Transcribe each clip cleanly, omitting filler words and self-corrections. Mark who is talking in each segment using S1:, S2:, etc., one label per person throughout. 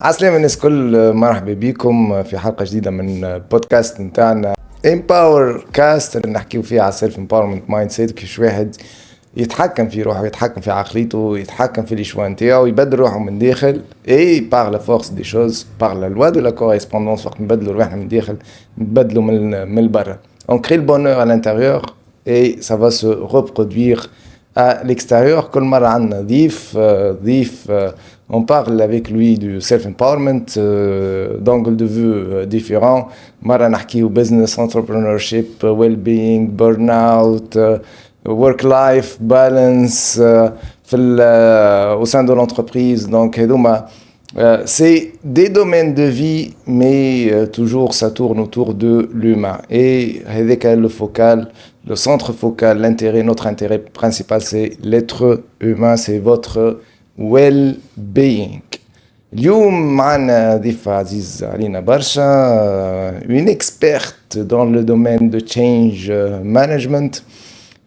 S1: عسلامة الناس الكل، مرحبا بكم في حلقة جديدة من بودكاست نتاعنا امباور كاست اللي نحكيو فيه على سيلف امباورمنت مايند سيت، كيفاش واحد يتحكم في روحه، يتحكم في عقليته، يتحكم في لي شوا نتاعو، يبدل روحه من داخل اي باغ لا فورس دي شوز، باغ لا لوا دو لا كوريسبوندونس. وقت نبدلوا روحنا من داخل نبدلوا من البرا. On crée le bonheur à l'intérieur et ça va se reproduire à l'extérieur. كل مرة عندنا ضيف on parle avec lui du self-empowerment d'angles de vue différents. مرة نحكيو business, entrepreneurship, well-being, burnout, work-life balance au sein de l'entreprise. Donc c'est des domaines de vie, mais toujours ça tourne autour de l'humain. Et avec le centre focal, notre intérêt principal, c'est l'être humain, c'est votre well-being. اليوم معنا ضيف عزيز علينا برشا, une experte dans le domaine de change management,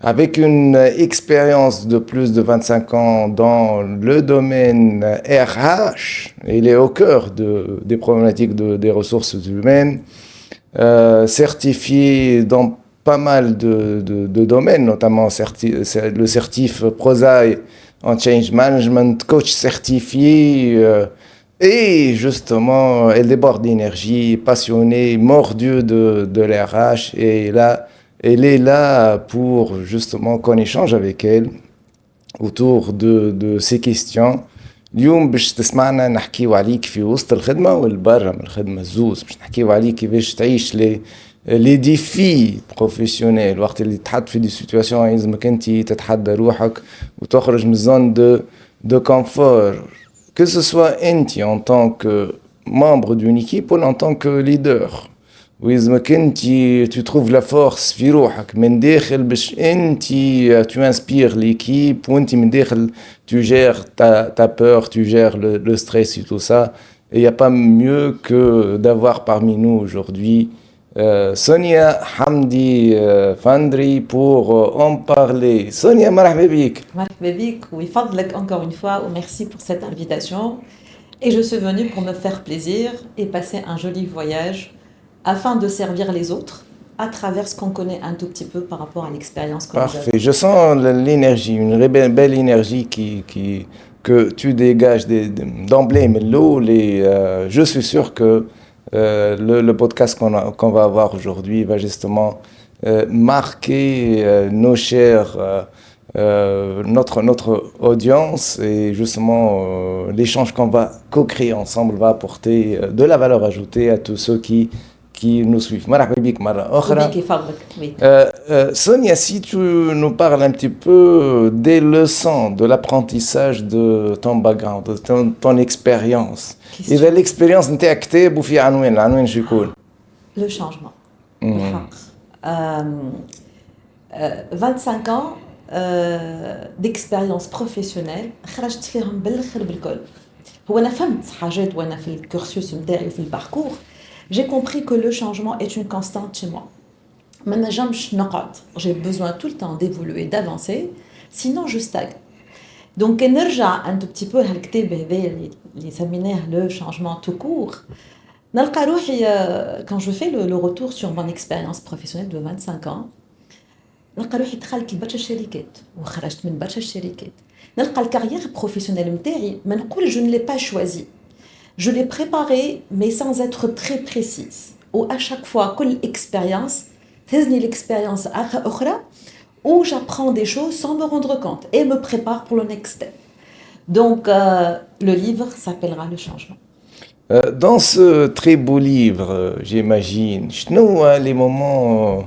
S1: avec une expérience de plus de 25 ans dans le domaine RH. Il est au cœur des problématiques des ressources humaines, certifié dans pas mal de domaines, notamment le certif PROSAI en change management, coach certifié, et justement elle déborde d'énergie, passionnée, mordue de l'RH, et là elle est là pour justement qu'on échange avec elle autour de ces questions. اليوم باش تسمعنا نحكيو عليك في وسط الخدمة والبرة من الخدمة الزوز, باش نحكيو عليك كيفاش تعيش les défis professionnels وقت اللي تحط في دي سيتواسيون يلزمك انت تتحدى روحك وتخرج من الزون de confort, que ce soit انت en tant que membre d'une équipe ou en tant que leader. ويلزمك انت tu trouves la force في روحك من داخل باش انت tu inspires l'équipe, وانت من داخل tu gères ta peur, tu gères le stress et tout ça. Et il n'y a pas mieux que d'avoir parmi nous aujourd'hui Sonia Hamdi Fandri pour en parler. Sonia, مرحبا بك.
S2: مرحبا بك ويفضلك encore une fois, ou merci pour cette invitation. Et je suis venue pour me faire plaisir et passer un joli voyage afin de servir les autres à travers ce qu'on connaît un tout petit peu par rapport à l'expérience que
S1: Parfait.
S2: nous avons.
S1: Je sens l'énergie, une belle énergie que tu dégages d'emblée. Mais je suis sûr que le podcast qu'on va avoir aujourd'hui va justement marquer nos chers, notre audience, et justement l'échange qu'on va co-créer ensemble va apporter de la valeur ajoutée à tous ceux qui nous suivent. مرحبا بك مرة أخرى.
S2: وبك يفضلك. Oui.
S1: Sonia, si tu nous parles un petit peu des leçons de l'apprentissage de ton background, de ton expérience. إذا l'expérience نتاعك كتاب وفي عنوان, العنوان شو يكون؟
S2: Le changement. بالحق. 25 ans d'expérience professionnelle خرجت فيهم بالخير بالكل. هو أنا فهمت حاجات وأنا في الكورسوس نتاعي وفي الباركور. J'ai compris que le changement est une constante chez moi. J'ai besoin tout le temps d'évoluer, d'avancer, sinon je stagne. Donc, نرجع un tout petit peu à الكتاب هذا اللي سميناه le changement tout court. نلقى روحي quand je fais le retour sur mon expérience professionnelle de 25 ans, نلقى روحي دخلت لبرشا الشركات وخرجت من برشا الشركات. نلقى الكارير بروفيسيونيل نتاعي ما نقول je ne l'ai pas choisi. Je l'ai préparé, mais sans être très précise. Ou à chaque fois, quelle expérience, تهزني l'expérience أخرى, où j'apprends des choses sans me rendre compte et me prépare pour le next step. Donc, le livre s'appellera Le changement.
S1: Dans ce très beau livre, j'imagine, شنو les moments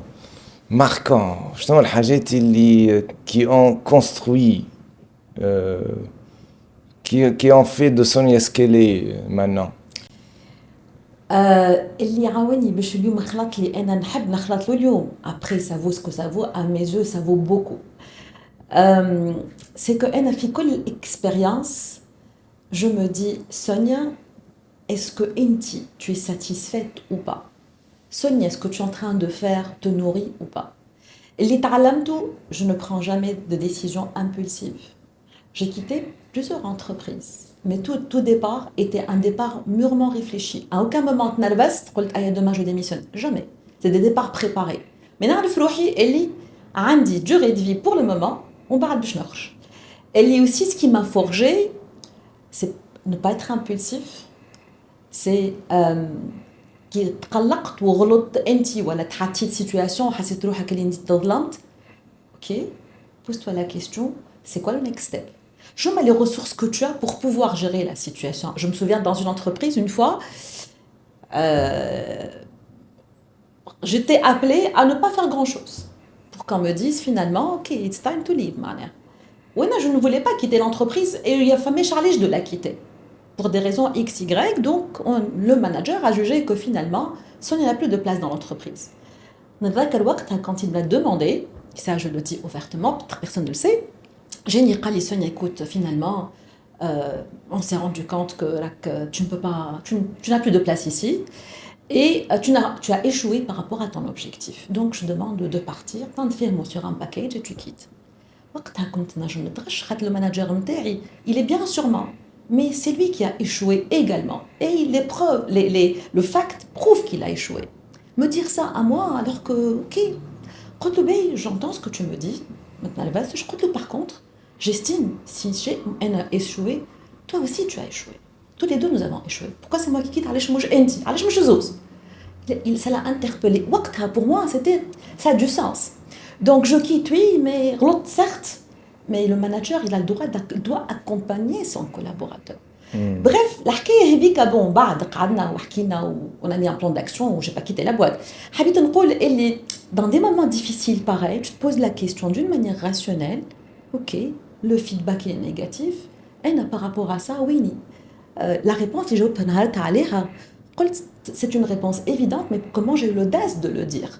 S1: marquants, شنو الحاجات qui ont construit, qui ont fait de Sonia ce qu'elle est maintenant.
S2: اللي عاوني باش اليوم خلط لي انا نحب نخلط له اليوم. Après ça vaut ce que ça vaut, à mes yeux ça vaut beaucoup. C'est que انا في كل expérience je me dis Sonia, est-ce que انتي tu es satisfaite ou pas? Sonia, est-ce que tu es en train de faire te nourrit ou pas? اللي تعلمته, je ne prends jamais de décision impulsive. J'ai quitté plusieurs entreprises Mais tout départ était un départ mûrement réfléchi. À aucun moment, tu nerveuse, tu dis, ah, demain je démissionne. Jamais. C'est des départs préparés. Mais نعرف روحي اللي عندي durée de vie pour le moment, on بعد باش نخرج. Et aussi ce qui m'a forgé, c'est ne pas être impulsif. C'est كي تقلقت وغلطت انت ولا تحطيت سيتوياسيون وحسيت روحك اللي انت تظلمت. OK, pose-toi la question, c'est quoi le next step? Je mets les ressources que tu as pour pouvoir gérer la situation. Je me souviens dans une entreprise, une fois, j'étais appelée à ne pas faire grand-chose. Pour qu'on me dise finalement, OK, it's time to leave. Oui, je ne voulais pas quitter l'entreprise et il a fallu charger de la quitter. Pour des raisons X, Y, donc le manager a jugé que finalement, Sonia n'a plus de place dans l'entreprise. Quand il m'a demandé, ça je le dis ouvertement, personne ne le sait, j'ai dit à Sonia, écoute, finalement, on s'est rendu compte que tu ne peux pas, tu n'as plus de place ici et tu as échoué par rapport à ton objectif. Donc je demande de partir, t'enfermes sur un package et tu quittes. Le manager, il est bien sûrement, mais c'est lui qui a échoué également. Et les preuves, le fact prouve qu'il a échoué. Me dire ça à moi alors que, ok, j'entends ce que tu me dis. Maintenant, par contre, j'estime, si j'ai échoué, toi aussi tu as échoué. Tous les deux nous avons échoué. Pourquoi c'est moi qui quitte? Ça l'a interpellé. Pour moi, ça a du sens. Donc je quitte, oui, mais l'autre, certes, mais le manager, il a le droit, doit accompagner son collaborateur. Bref, l'حكايه هذيك bon بعد قعدنا وحكينا on a mis un plan d'action où j'ai pas quitté la boîte. حبيت نقول اللي dans des moments difficiles pareils, tu te poses la question d'une manière rationnelle. OK, le feedback est négatif. Et par rapport à ça, oui. La réponse اللي جاوبتها نهارتها عليها قلت c'est une réponse évidente, mais comment j'ai eu l'audace de le dire?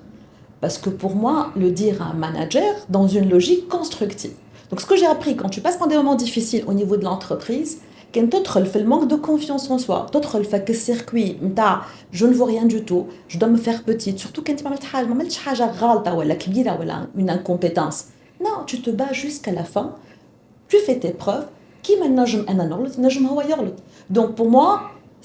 S2: Parce que pour moi, le dire à un manager dans une logique constructive. Donc ce que j'ai appris quand tu passes par des moments difficiles au niveau de l'entreprise, quand tu fais le manque de confiance en soi, tu fais le circuit, je ne vaux rien du tout, je dois me faire petite, surtout quand tu fais une incompétence. Non, tu te bats jusqu'à la fin, tu fais tes preuves, donc pour moi,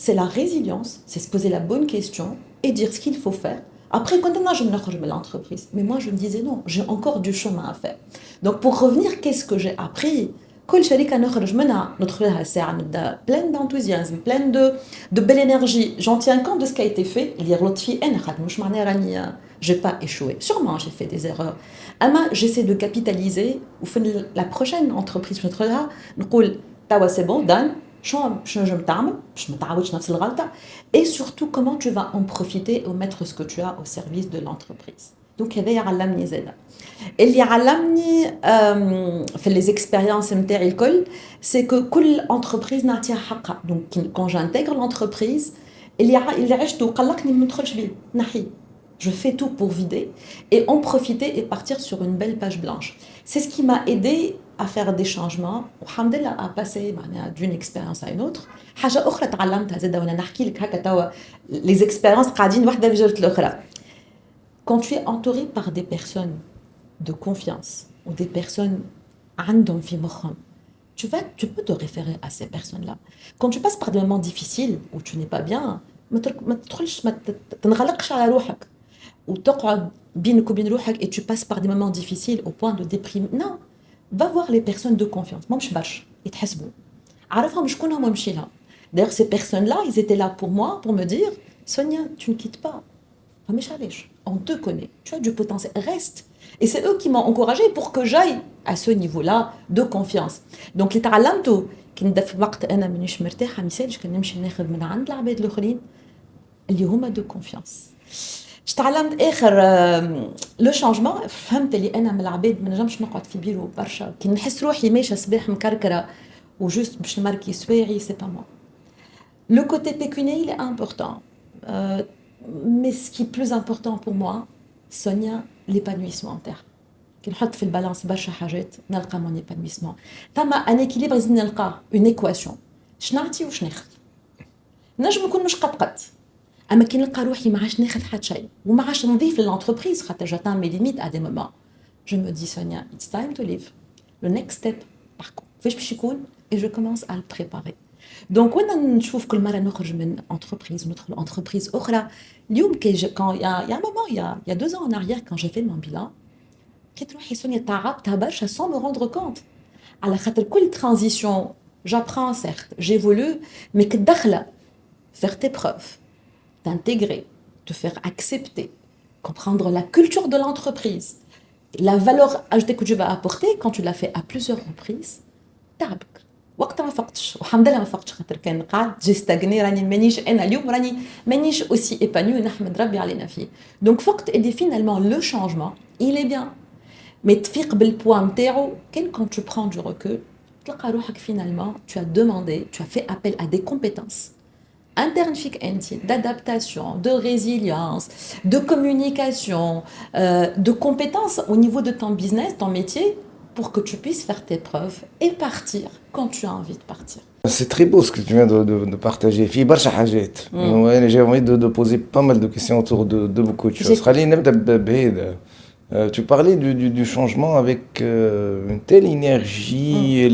S2: c'est la résilience, c'est se poser la bonne question et dire ce qu'il faut faire. Après, quand je me sortais de l'entreprise, mais moi je me disais non, j'ai encore du chemin à faire. Donc pour revenir, qu'est-ce que j'ai appris? كل شركة نخرج منها ندخلها ساعة نبدا pleine d'enthousiasme, pleine de belle énergie. J'en tiens compte de ce qui a été fait. اللي غلطت فيه أنا خاطر مش معناها راني j'ai pas échoué. Sûrement j'ai fait des erreurs. أما j'essaie de capitaliser وفي la prochaine entreprise ندخلها نقول توا c'est bon done. شنو نجم تعمل باش ما تعاودش نفس الغلطة et surtout comment tu vas en profiter et mettre ce que tu as au service de l'entreprise. Donc هذا علمني زاده. اللي علمني في les expériences نتاعي الكل c'est que كل entreprise نعطيها حقها. Donc quand j'intègre l'entreprise اللي عشته وقلقني ما ندخلش بيه نحي. Je fais tout pour vider et en profiter et partir sur une belle page blanche. C'est ce qui m'a aidé à faire des changements alhamdoulilah à passer d'une expérience à une autre. حاجة أخرى تعلمتها زادة وأنا نحكي لك هكا توا les expériences قاعدين واحدة بجرة الأخرى. Quand tu es entouré par des personnes de confiance ou des personnes عندهم في مخهم, tu peux te référer à ces personnes-là. Quand tu passes par des moments difficiles où tu n'es pas bien, ما تنغلقش على روحك وتقعد بينك وبين روحك et tu passes par des moments difficiles au point de déprimer. Non, va voir les personnes de confiance. مش برشا يتحسبوا. عرفهم شكونهم وامشي لها. D'ailleurs ces personnes-là, ils étaient là pour moi pour me dire Sonia, tu ne quittes pas. مش علاش. On te connaît. Tu as du potentiel. Reste. Et c'est eux qui m'ont encouragée pour que j'aille à ce niveau-là de confiance. Donc اللي تعلمته كي نبدا في وقت انا مانيش مرتاحه ما يسالش كنمشي ناخذ من عند العباد الاخرين اللي هما دو كونفيانس. تعلمت اخر لو شانجمون فهمت اللي انا من العباد ما نجمش نقعد في بيرو برشا كي نحس روحي ماشيه صباح مكركره وجوست باش نماركي سواعي سي با موا. لو كوتي pécuniaire il est important, mais ce qui est plus important pour moi Sonia, l'épanouissement تاعها. كي نحط في البالانس برشا حاجات نلقى مون épanouissement. ثم ان équilibre لازم نلقاه une équation. شنعطي وش ناخذ. نجم نكون مش قد اما كي نلقى روحي ما عادش ناخذ حتى شيء وما عادش نضيف للانتربريز خاطر جاتان مي ليميت ا دي مومون je me dis Sonia it's time to leave. Le next step par contre فاش باش يكون et je commence à le préparer. دونك وانا نشوف كل مره نخرج من انتربريز وندخل انتربريز اخرى اليوم كان يا مومون يا 2 ans en arrière quand j'ai fait mon bilan لقيت روحي سونيا تعبتها برشا sans me rendre compte على خاطر كل ترانزيسيون j'apprends certes j'évolue mais que داخله faire tes preuves t'intégrer te faire accepter comprendre la culture de l'entreprise la valeur ajoutée que tu vas apporter quand tu l'as fait à plusieurs reprises تعبك وقتها ما فقتش والحمد لله ما فقتش خاطر كان قاعد جي ستاغني راني مانيش انا اليوم راني مانيش اوسي ايبانوي نحمد ربي علينا فيه دونك فقت اي فينالمون لو شانجمون il est bien مي تفيق بالبوا نتاعو كان quand tu prends du recul تلقى روحك finalement tu as demandé tu as fait appel à des compétences internes فيك انت d'adaptation de résilience de communication de compétences au niveau de ton business ton métier pour que tu puisses faire tes preuves et partir quand tu as envie de partir.
S1: C'est très beau ce que tu viens de partager. في برشا حاجات. J'ai envie de poser pas mal de questions autour de beaucoup de choses. خلينا نبدأ بهذا. Tu parlais du changement avec une telle énergie,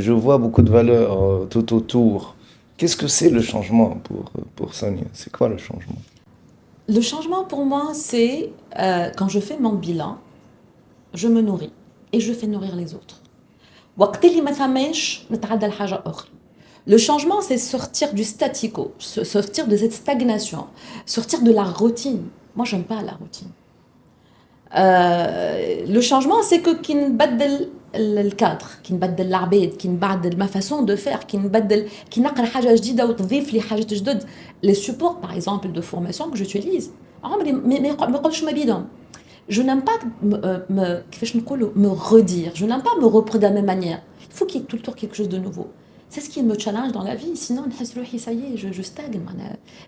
S1: je vois beaucoup de valeurs tout autour. Qu'est-ce que c'est le changement pour Sonia? C'est quoi le changement?
S2: Le changement pour moi, c'est quand je fais mon bilan, je me nourris. Et je fais nourrir les autres. وقت اللي ما ثماش نتعدى لحاجة أخرى. Le changement, c'est sortir du statu quo, sortir de cette stagnation, sortir de la routine. Moi, j'aime pas la routine. Le changement, c'est que qui نبدل الكادر، كي نبدل العباد، كي نبدل ما façon de faire، كي نقرا حاجة جديدة وتضيف لي حاجة جدد. Les supports, par exemple, de formation que j'utilise, عمري ما يقولش ما بيدهم. Je n'aime pas me redire, je n'aime pas me reprendre de la même manière. Il faut qu'il y ait tout le temps quelque chose de nouveau. C'est ce qui me challenge dans la vie, sinon ça y est, je stagne.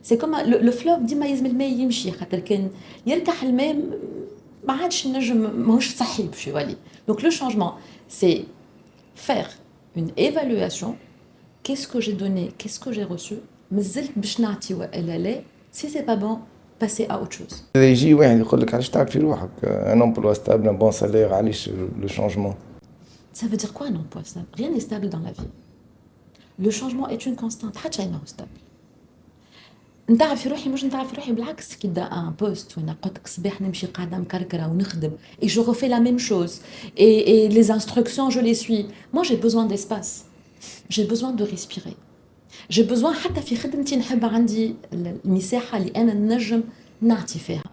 S2: C'est comme le fleuve ديما يلزم الماء يمشي خاطر كان يركح الماء ما عادش نجم ماهوش صحي باش يولي. Donc le changement, c'est faire une évaluation. Qu'est-ce que j'ai donné, qu'est-ce que j'ai reçu, مازلت باش نعطي والا لا. Si c'est pas bon, passer à autre chose.
S1: إذا يجي واحد يقول لك علاش تعب في روحك un emploi stable, un bon salaire, علاش le changement?
S2: Ça veut dire quoi un emploi stable? Rien n'est stable dans la vie. Le changement est une constante. حتى شيء ما هو stable. نتعب في روحي مش نتعب في روحي بالعكس كي دا ان بوست وانا قلت لك الصباح نمشي قاعده مكركره ونخدم et je refais la même chose et les instructions je les suis. Moi j'ai besoin d'espace. J'ai besoin de respirer. J'ai besoin حتى في خدمتي نحب عندي المساحة اللي أنا نجم نعطي فيها.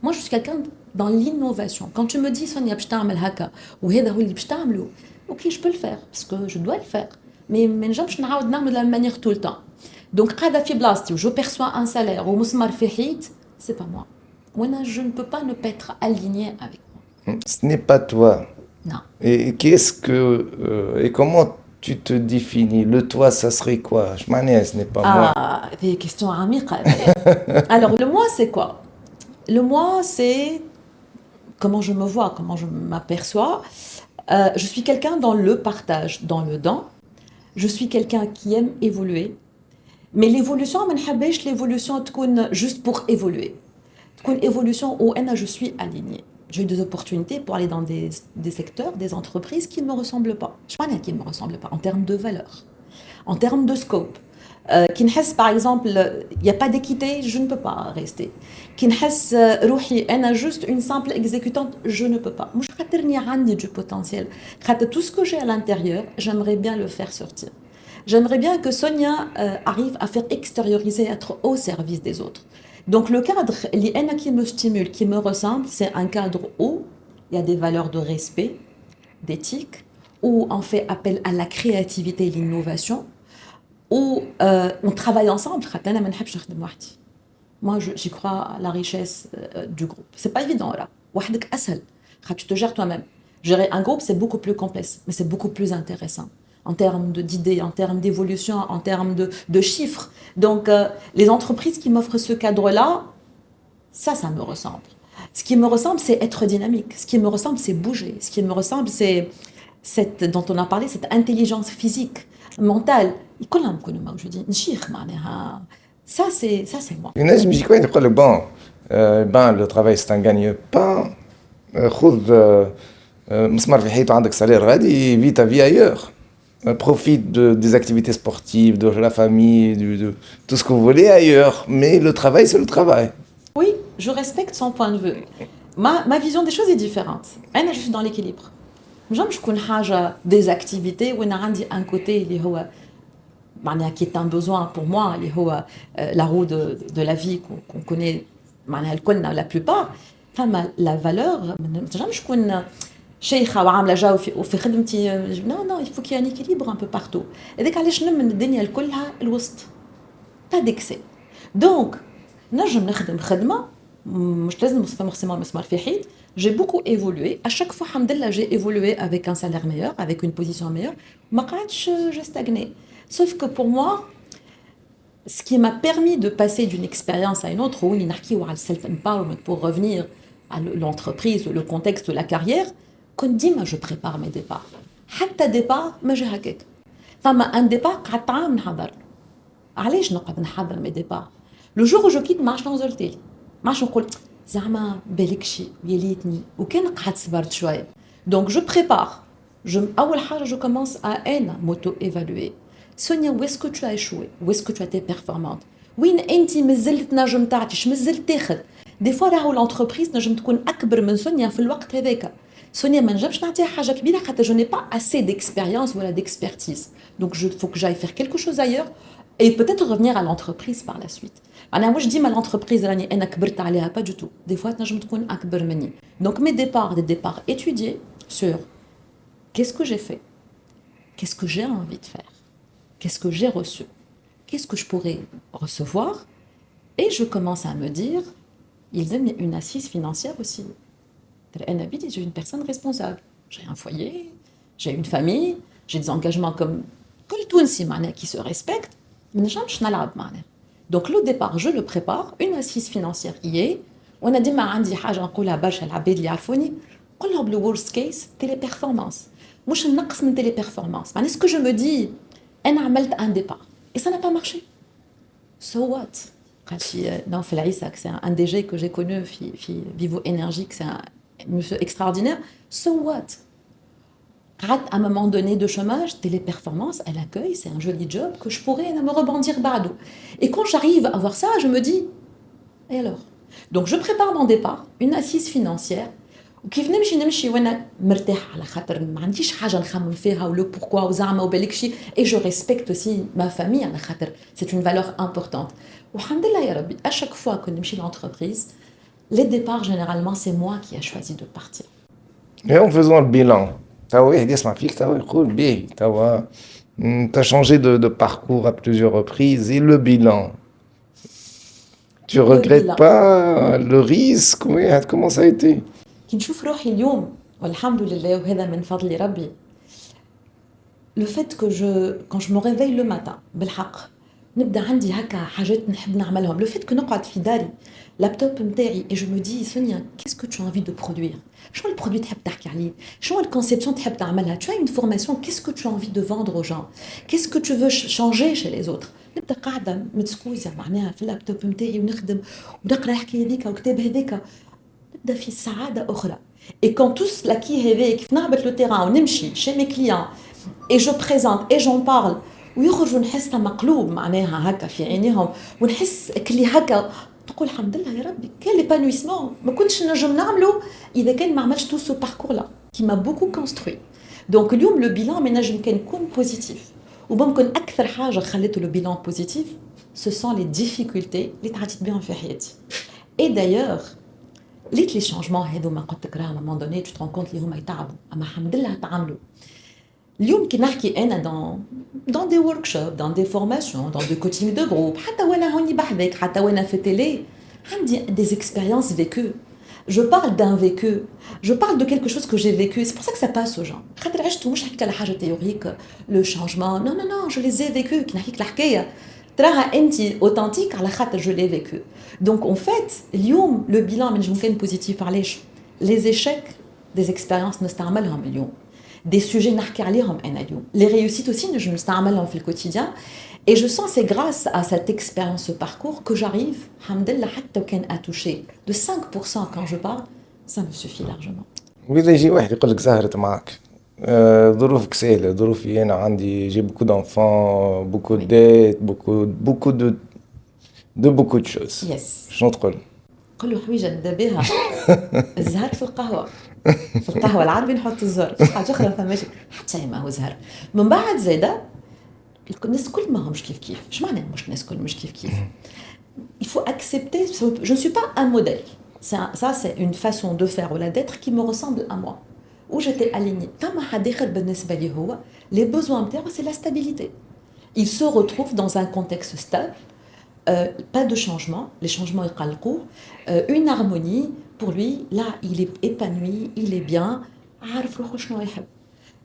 S2: Moi je suis quelqu'un dans l'innovation. Quand tu me dis Sonia باش تعمل هكا وهذا هو اللي باش تعمله, ok je peux le faire parce que je dois le faire. Mais ما نجمش نعاود نعمل de la même manière tout le temps. Donc قاعدة في بلاصتي و je perçois un salaire ومسمار في حيط, c'est pas moi. وانا je ne peux pas ne pas être aligné avec moi.
S1: Ce n'est pas toi.
S2: Non.
S1: Et qu'est-ce que et comment tu te définis? Le toi, ça serait quoi? Je m'en ai, ce n'est pas moi.
S2: Ah, des questions عميقة. Alors, le moi, c'est quoi? Le moi, c'est comment je me vois, comment je m'aperçois. Je suis quelqu'un dans le partage, dans le don. Je suis quelqu'un qui aime évoluer. Mais l'évolution, ما نحبش l'évolution تكون juste pour évoluer. تكون évolution où je suis alignée. J'ai eu des opportunités pour aller dans des secteurs, des entreprises qui ne me ressemblent pas. Je ne sais pas qui ne me ressemblent pas en termes de valeur, en termes de scope. Qui نحس par exemple, il n'y a pas d'équité, je ne peux pas rester. Qui نحس روحي أنا juste une simple exécutante, je ne peux pas. مش خاطرني عندي du potentiel. خاطر tout ce que j'ai à l'intérieur, j'aimerais bien le faire sortir. J'aimerais bien que Sonia arrive à faire extérioriser, être au service des autres. Donc le cadre qui me stimule, qui me ressemble, c'est un cadre où il y a des valeurs de respect, d'éthique, où on fait appel à la créativité et l'innovation, où on travaille ensemble. Moi, j'y crois à la richesse du groupe. C'est pas évident là. Tu te gères toi-même. Gérer un groupe, c'est beaucoup plus complexe, mais c'est beaucoup plus intéressant. En termes d'idées, en termes d'évolution, en termes de chiffres. Donc, les entreprises qui m'offrent ce cadre-là, ça me ressemble. Ce qui me ressemble, c'est être dynamique. Ce qui me ressemble, c'est bouger. Ce qui me ressemble, c'est cette, dont on a parlé, cette intelligence physique, mentale. Je dis, ça, c'est moi.
S1: الناس بيجيك واحد يقول لك bon le travail c'est un gagne-pain. خذ مسمار في حيط وعندك سالير غادي في ta vie ailleurs. profite des activités sportives, de la famille, de tout ce que vous voulez ailleurs. Mais le travail, c'est le travail.
S2: Oui, je respecte son point de vue. Ma vision des choses est différente. Je suis dans l'équilibre. J'aime je connais des activités où on a un côté qui est un besoin pour moi, la roue de la vie qu'on connaît, la plupart. La valeur, j'aime je connais شيخة وعاملة جو وفي خدمتي non, il faut qu'il y ait un équilibre un peu partout. هذاك علاش نمن الدنيا كلها الوسط. Pas d'excès. Donc, نجم نخدم خدمة مش لازم forcément مسمار في حيط. J'ai beaucoup évolué. À chaque fois, alhamdoulilah, j'ai évolué avec un salaire meilleur, avec une position meilleure. ما قعدتش j'ai stagné. Sauf que pour moi, ce qui m'a permis de passer d'une expérience à une autre, où on a le self-empowerment pour revenir à l'entreprise, le contexte de la carrière, quand ديما je prépare mes départs. حتى départ ما جا هكاك. فما un départ قعدت عام نحضر. علاش نقعد نحضر mes départs؟ Le jour où je quitte ما عادش نزلت لي. ما عادش نقول زعما بالك شي يا ليتني وكان قعدت صبرت شويه. Donc je prépare. أول حاجة je commence à m'auto-évaluer. Sonia, où est-ce que tu as échoué? Où est-ce que tu as été performante? وين انت مازلت نجم تعطيش مازلت تاخذ. دي فوا راهو l'entreprise نجم تكون اكبر من سونيا في الوقت هذاك. سونيا ما نجمش نعطيها حاجه كبيره خاطر je n'ai pas assez d'expérience ولا d'expertise. Donc il faut que j'aille faire quelque chose ailleurs et peut-être revenir à l'entreprise par la suite. انا واش ديما l'entreprise راني انا كبرت عليها pas du tout. Des fois تنجم تكون اكبر مني. Donc mes départs, des départs étudiés sur qu'est-ce que j'ai fait? Qu'est-ce que j'ai envie de faire? Qu'est-ce que j'ai reçu? Qu'est-ce que je pourrais recevoir? Et je commence à me dire, ils aiment une assise financière aussi. Je suis une personne responsable. J'ai un foyer, j'ai une famille, j'ai des engagements comme tout qui se respectent. Donc le départ, je le prépare, une assise financière y est. On a dit, le worst case, téléperformance. Moi, je n'ai téléperformance. Ce que je me dis, أنا عملت un départ et ça n'a pas marché. So what? Non, c'est un DG que j'ai connu, Vivo Énergie, c'est un monsieur extraordinaire. So what? À un moment donné de chômage, téléperformance, elle accueille, c'est un joli job que je pourrais me rebondir bado. Et quand j'arrive à voir ça, je me dis, et alors? Donc je prépare mon départ, une assise financière. وكيف نمشي وانا مرتاحه على خاطر ما عنديش حاجه نخمم فيها ولو بوركوا وزعما وبالك شي et je respecte aussi ma famille على خاطر c'est une valeur importante والحمد لله يا ربي à chaque fois que نمشي l'entreprise les départs généralement c'est moi qui a choisi de partir.
S1: Et en faisant le bilan, توا واحد يسمع فيك توا يقول باهي توا t'as changé de parcours à plusieurs reprises et le bilan tu regrettes pas le risque comment ça a été?
S2: كي نشوف روحي اليوم والحمد لله وهذا من فضل ربي le fait que quand je me réveille le matin بالحق نبدا عندي هكا حاجات نحب نعملهم le fait que نقعد في داري لابتوب نتاعي et je me dis Sonia qu'est-ce que tu as envie de produire شنو البرودوي تحب تحكي عليه شنو الكونسيبسيون تحب تعملها tu as une formation qu'est-ce que tu as envie de vendre aux gens qu'est-ce que tu veux changer chez les autres نبدا قاعده متسكوزه معناها في اللابتوب نتاعي ونخدم ونقرا الحكايه هذيك وكتاب هذاك نبدا في سعاده اخرى et quand tout cela qui هذاك كيف نهبط لو تيران ونمشي chez mes clients et je présente et j'en parle ويخرجوا نحس مقلوب معناها هكا في عينيهم ونحس كلي هكا تقول الحمد لله يا ربي كان ليبانويسمون ما كنتش نجم نعمله اذا كان ما عملتش تو سو باركور لا qui m'a beaucoup construit. Donc اليوم le bilan ما نجم كان يكون بوزيتيف وممكن اكثر حاجه خلته le bilan positif ce sont les difficultés اللي تعديت بهم في حياتي. Et d'ailleurs les changements هذوما قلت لك راه à un moment donné tu te rends compte اللي هما يتعبوا اما الحمد لله تعاملوا. اليوم كي نحكي انا dans des workshops dans des formations dans des coachings de groupe حتى وانا هوني بحذاك حتى وانا في تيلي عندي des expériences vécues. Je parle d'un vécu, je parle de quelque chose que j'ai vécu, c'est pour ça que ça passe aux gens. خاطر عشتو مش حكيت على حاجه théorique le changement non non non je les ai vécus كي نحكيك الحكايه تراها انت authentique على خاطر je l'ai vécu. Donc en fait اليوم le bilan من ممكن بوزيتيف علاش les échecs des expériences نستعملهم اليوم des sujets نحكي عليهم انا اليوم les réussites aussi نجم نستعملهم في الquotidien et je sens c'est grâce à cette expérience ce parcours que j'arrive alhamdoulilah حتى وكان à toucher de 5% quand je parle ça me suffit largement.
S1: وإذا يجي واحد يقول لك زهرت معك ظروفك سهلة ظروفي أنا عندي j'ai beaucoup d'enfants beaucoup de dettes beaucoup de beaucoup de choses
S2: يس
S1: شنو تقول؟
S2: قل له حويجه نبدا بها الزهر في القهوه في القهوه العربي نحط الزهر في حاجه اخرى فماشي حتى ما هو زهر من بعد زاده الناس كل ما همش كيف كيف اش معنى مش الناس كل مش كيف كيف il faut accepter je ne suis pas un modèle ça c'est une façon de faire ou d'être qui me ressemble à moi où j'étais alignée فما حد اخر بالنسبه لي هو les besoins نتاعو c'est la stabilité il se retrouve dans un contexte stable pas de changement, les changements يقلقوه, une harmonie, pour lui, là, il est épanoui, il est bien, عارف روحو شنو يحب.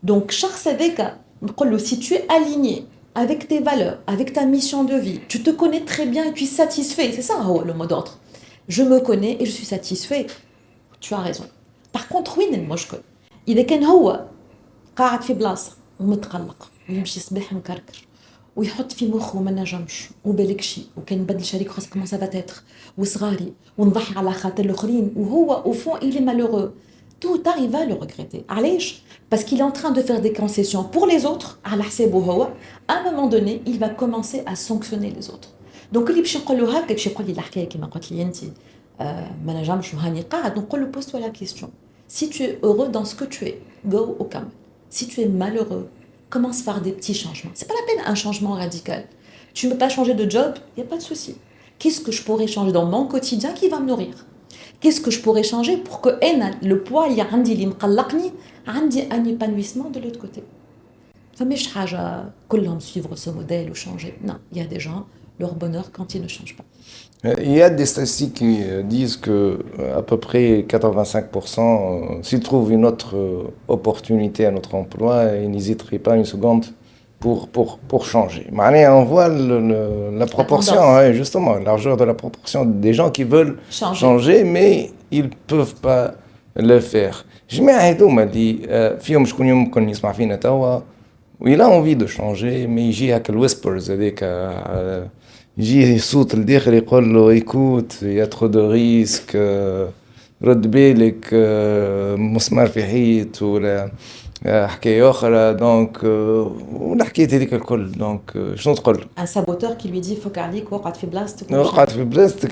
S2: Donc, الشخص هذاك نقول له si tu es aligné avec tes valeurs, avec ta mission de vie, tu te connais très bien et tu es satisfait, c'est ça هو le mot d'ordre. Je me connais et je suis satisfait. Tu as raison. Par contre, وين المشكل؟ إذا كان هو قاعد في بلاصة ومتقلق ويمشي صباح مكركر ويحط في مخه ما نجمش وبالكشي وكان نبدل شريك خاص كومون سا فاتيتر وصغاري ونضحي على خاطر الاخرين وهو او فون il est malheureux tout tard il va le regretter علاش parce qu'il est en train de faire des concessions pour les autres على حسابه هو à un moment donné il va commencer à sanctionner les autres donc اللي باش نقول له هكا باش يقول لي الحكايه كما قلت لي انت ما نجمش وهاني قاعد نقول له pose-toi la question si tu es heureux dans ce que tu es go au calme si tu es malheureux commence par des petits changements. C'est pas la peine un changement radical. Tu ne peux pas changer de job, il n'y a pas de souci. Qu'est-ce que je pourrais changer dans mon quotidien qui va me nourrir? Qu'est-ce que je pourrais changer pour que le poids اللي عندي اللي مقلقني عندي un épanouissement de l'autre côté. فماش حاجة كلهم suivre ce modèle ou changer. Non, il y a des gens, leur bonheur quand ils ne changent pas.
S1: Il y a des statistiques qui disent que à peu près 85%, s'ils trouvent une autre opportunité, un autre emploi, ils n'hésiteraient pas une seconde pour changer. On voit la proportion, ouais, justement, la largeur de la proportion des gens qui veulent changer, mais ils ne peuvent pas le faire. جماعة هذوما اللي فيهم شكون يمكن يسمع فينا توا ويل a envie de changer, mais يجي هكا الويسبرز هذيك يجي صوت الداخل يقول له écoute il y a trop de risques رد بالك مسمار في حيط ولا حكاية أخرى دونك والحكاية هذيك الكل دونك شنو تقول؟
S2: Un saboteur qui lui dit فك عليك وقعد في بلاصتك
S1: وقعد في بلاصتك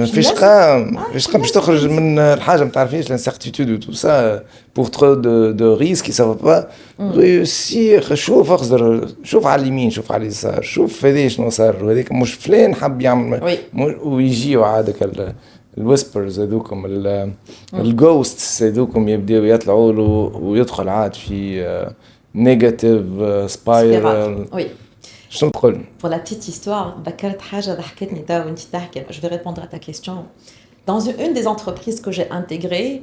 S1: فيش قام باش تخرج من الحاجة ما تعرفيش l'incertitude و tout ça pour trop de risques ça va pas réussir شوف اخزر شوف على اليمين شوف على اليسار شوف هذا شنو صار وهذاك مش فلان حب يعمل ويجيو عادك الويسبرز هذوكم الجوستس هذوكم يبداو يطلعوا له ويدخل عاد في نيجاتيف سبايرال شنو تقول
S2: pour la petite histoire ذكرت حاجه ضحكتني تا وانت تحكي je vais répondre à ta question dans une des entreprises que j'ai intégrées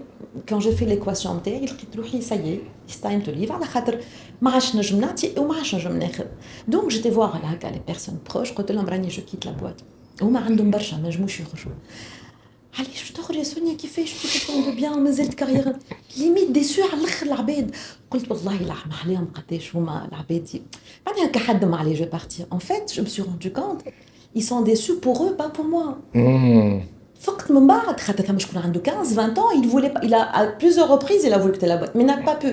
S2: quand j'ai fait l'équation نتاعي لقيت روحي ça y est it's time to leave على خاطر ما عادش نجم نعطي وما عادش نجم ناخذ donc j'étais voir هكا les personnes proches قلت لهم راني جو كيت لا بواط هما عندهم برشا ما نجموش يخرجوا علاش باش تخرج يا سونيا كيفاش تكون دو بيان مازالت كارير ليميت ديسو على الاخر العباد قلت والله لا محليهم قداش هما العباد بعدها كحدهم عليه جو بارتي ان فيت جو me suis rendu compte ils sont déçus pour eux pas pour moi فقط من بعد خاطر ثما شكون عنده 15 20 ans il voulait il a à plusieurs reprises il a voulu quitter la boîte mais n'a pas pu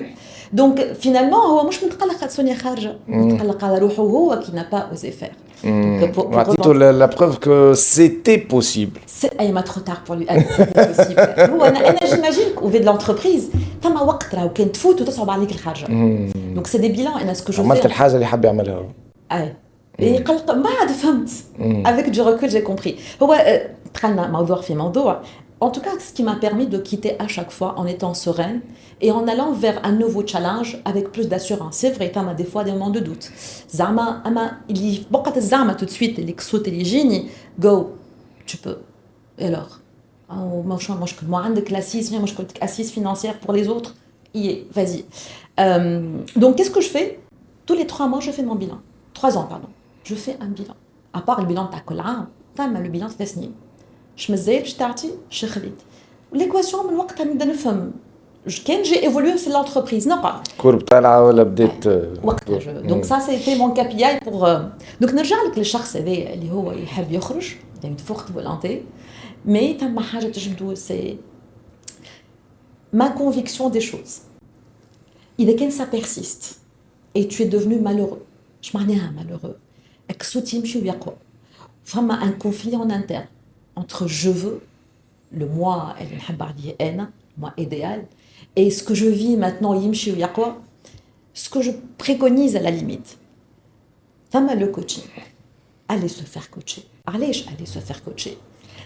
S2: donc finalement هو مش متقلق خاطر سونيا خارجه متقلق على روحه هو qui n'a pas osé faire
S1: عطيتو la preuve que c'était possible
S2: اي ما trop tard pour lui c'était possible هو انا j'imagine au vu de l'entreprise ثما وقت راهو كان تفوت وتصعب عليك الخارجه donc c'est des bilans انا سكو جو
S1: عملت الحاجه اللي حاب يعملها
S2: اي يقلق بعد فهمت avec du recul j'ai compris هو دخلنا موضوع في موضوع en tout cas ce qui m'a permis de quitter à chaque fois en étant sereine et en allant vers un nouveau challenge avec plus d'assurance c'est vrai t'as des fois des moments de doute زعما اما اللي بقت الزعمه tout de suite اللي كصوت اللي يجيني go tu peux et alors مش مشكل ما عندك l'assise rien مشكلتك assise financière pour les autres y est vas-y donc qu'est-ce que je fais tous les 3 mois je fais mon bilan 3 ans pardon je fais un bilan à part le bilan تاع كل عام تعمل le bilan 3 سنين je مازال باش تعطي شخليت l'équation من وقتها نبدا نفهم كان j'ai évolué في l'entreprise نقع
S1: كورب طالعه ولا بديت
S2: وقتها donc ça c'était mon KPI pour donc نرجع لك للشخص هذا اللي هو يحب يخرج يعني une forte volonté mais ثم حاجه تجبدو c'est ma conviction des choses إذا كان ça persiste et tu es devenu malheureux اش معناها malheureux الكسوت يمشي ويقوى فما un conflit en interne entre je veux le moi اللي نحب عليه أنا moi idéal et ce que je vis maintenant يمشي ويقوى ce que je préconise à la limite فما le coaching aller se faire coacher علاش aller se faire coacher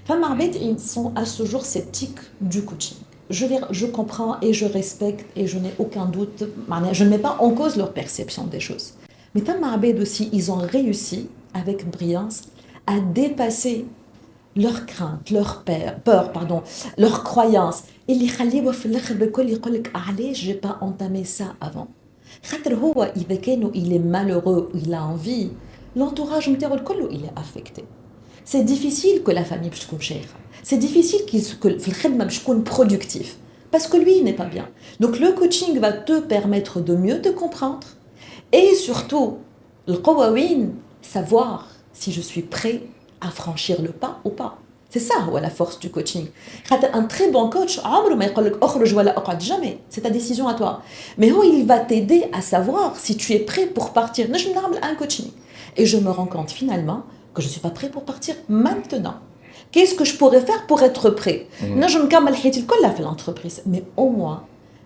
S2: فما عباد ils sont à ce jour sceptiques du coaching je comprends et je respecte et je n'ai aucun doute je ne mets pas en cause leur perception des choses mais فما عباد aussi ils ont réussi avec brillance à dépasser leurs craintes, peur, leurs croyances. اللي يخليه في الاخر بالكل يقول لك علاش j'ai pas entamé ça avant. خاطر هو إذا كانوا il est malheureux ou il a envie, l'entourage نتاعو الكل il est affecté. C'est difficile que la famille باش تكون شايخة. C'est difficile que في الخدمة باش تكون productif parce que lui il n'est pas bien. Donc le coaching va te permettre de mieux te comprendre et surtout القوة وين savoir si je suis prêt à franchir le pas ou pas. C'est ça la force du coaching. Un très bon coach, jamais. C'est ta décision à toi. Mais il va t'aider à savoir si tu es prêt pour partir. Je un coaching. Et je me rends compte finalement que je ne suis pas prêt pour partir maintenant. Qu'est-ce que je pourrais faire pour être prêt? Je me calme fait l'entreprise. Mais au moins,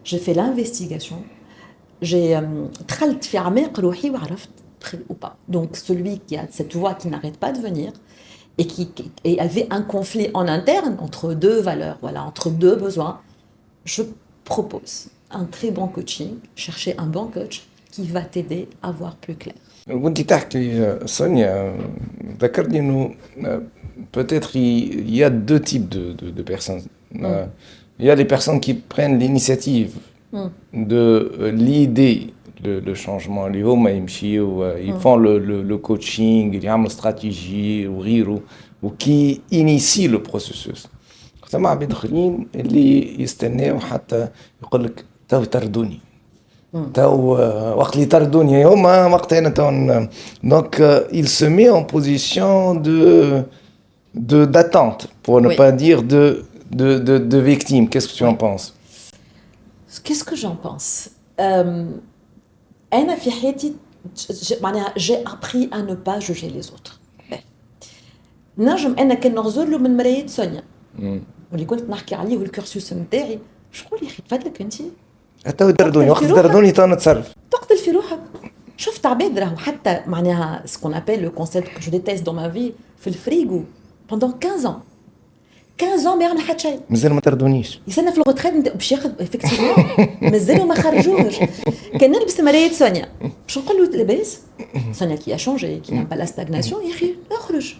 S2: j'ai fait l'investigation. J'ai prêt ou pas. Donc celui qui a cette voix qui n'arrête pas de venir, et qui avait un conflit en interne entre deux valeurs, entre deux besoins, je propose un très bon coaching, chercher un bon coach qui va t'aider à voir plus clair.
S1: وانت تحكي سونيا ذكرني انه peut-être il y a deux types de personnes. Il y a les personnes qui prennent l'initiative de l'idée le changement اللي هما يمشيو ils font le coaching اللي يعملوا استراتيجي وغيره وكي initient le processus. ثم عباد اخرين اللي يستناو حتى يقول لك تو تردوني تو وقت اللي تردوني هما وقت انا تو donc il se met en position d'attente pour ne pas dire de victime. Qu'est-ce que tu en penses?
S2: Qu'est-ce que j'en pense? أنا في حياتي معناها j'ai appris à ne pas juger les autres. نجم أنا كان نغزر له من مراية سونيا واللي كنت نحكي عليه والكورسوس نتاعي شقول يا أخي تفضلك أنت
S1: تو تردوني وقت تردوني تو نتصرف
S2: تقتل في روحك. شفت عباد راهو حتى معناها ce qu'on appelle le concept que je déteste dans ma vie في الفريغو pendant 15 ans 15 ans ما يعمل حتى شيء
S1: مازال ما تردونيش
S2: يستنى في الغوتريت باش ياخذ افكتيفمون مازالوا ما خرجوش كان نلبس مرايه سونيا باش نقول له لاباس سونيا كي اشونجي كي نعمل لا ستاغناسيون يا اخي اخرج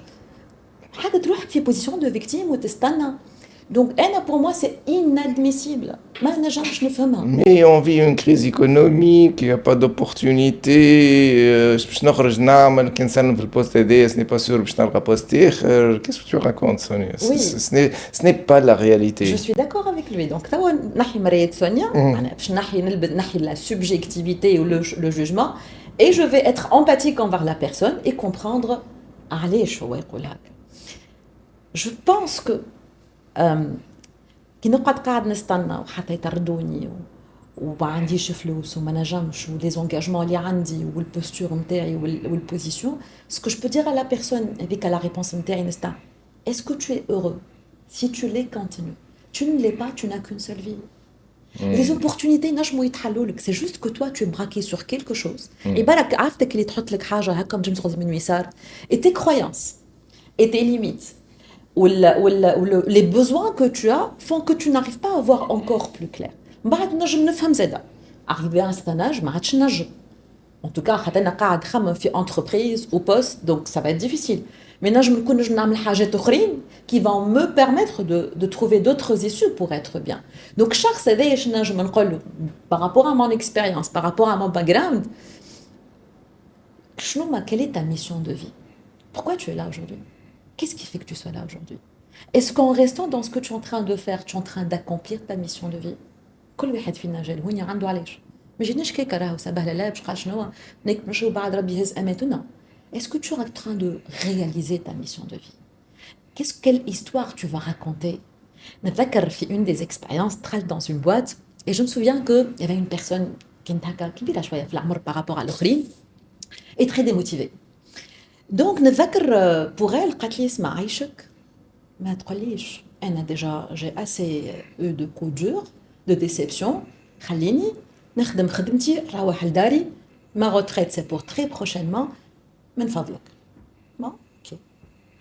S2: حاطط روحك في بوزيسيون دو فيكتيم وتستنى Donc, pour moi, c'est inadmissible.
S1: Mais on vit une crise économique, il n'y a pas d'opportunité. Je نخرج نعمل كي نسلم في البوست هذايا ce n'est pas sûr باش نلقى بوست آخر. Qu'est-ce que tu racontes, Sonia?
S2: Oui.
S1: Ce n'est pas la réalité.
S2: Je suis d'accord avec lui. Donc, توا نحي مراية سونيا باش نحي la subjectivité ou le jugement et je vais être empathique envers la personne et comprendre علاش هو يقول هكا. Je pense que كي نقعد قاعد نستنى وحتى يطردوني وما عنديش فلوس وما نجمش وليزونجاجمون اللي عندي والبوستور نتاعي والبوزيسيون ce que je peux dire à la personne avec la réponse نتاعي نستا est-ce que tu es heureux si tu l'es continue tu ne l'es pas tu n'as qu'une seule vie les opportunités نجموا يتحلوا لك c'est juste que toi tu es braqué sur quelque chose et بالك عرفتك اللي تحط لك حاجه هكا تجي تغزي من يسار et tes croyances et tes limites ou les besoins que tu as font que tu n'arrives pas à voir encore plus clair. بعد نجم نفهم زاده. Arrivé à un certain âge, ما عادش نجم. En tout cas, حتى أنا قاعد خمم في entreprise ou poste, donc ça va être difficile. Mais نجم نكون نجم نعمل حاجات أخرين qui vont me permettre de trouver d'autres issues pour être bien. Donc الشخص هذايا اش نجم نقول par rapport à mon expérience, par rapport à mon background, quelle est ta mission de vie? Pourquoi tu es là aujourd'hui? Qu'est-ce qui fait que tu sois là aujourd'hui? Est-ce qu'en restant dans ce que tu es en train de faire, tu es en train d'accomplir ta mission de vie? كل واحد فينا جال وين عنده علاش ما جيناش كيكا راهو سبه لا باش قال شنو نمشيو بعد ربي يهز اماتنا. Est-ce que tu es en train de réaliser ta mission de vie? Quelle histoire tu vas raconter? نتذكر في une des expériences, travaille dans une boîte et je me souviens que il y avait une personne كنت هكا كبيره شويه في العمر بارابور على الاخرين اي تري ديموتيفي. دونك نتذكر بوغ elle قالت لي اسمع عايشك ما تقوليش انا ديجا جي اسي او دو كو دور دو ديسيبسيون، خليني نخدم خدمتي نروح لداري، ما روتريت سي بور تري بروشينمون، من فضلك. ما اوكي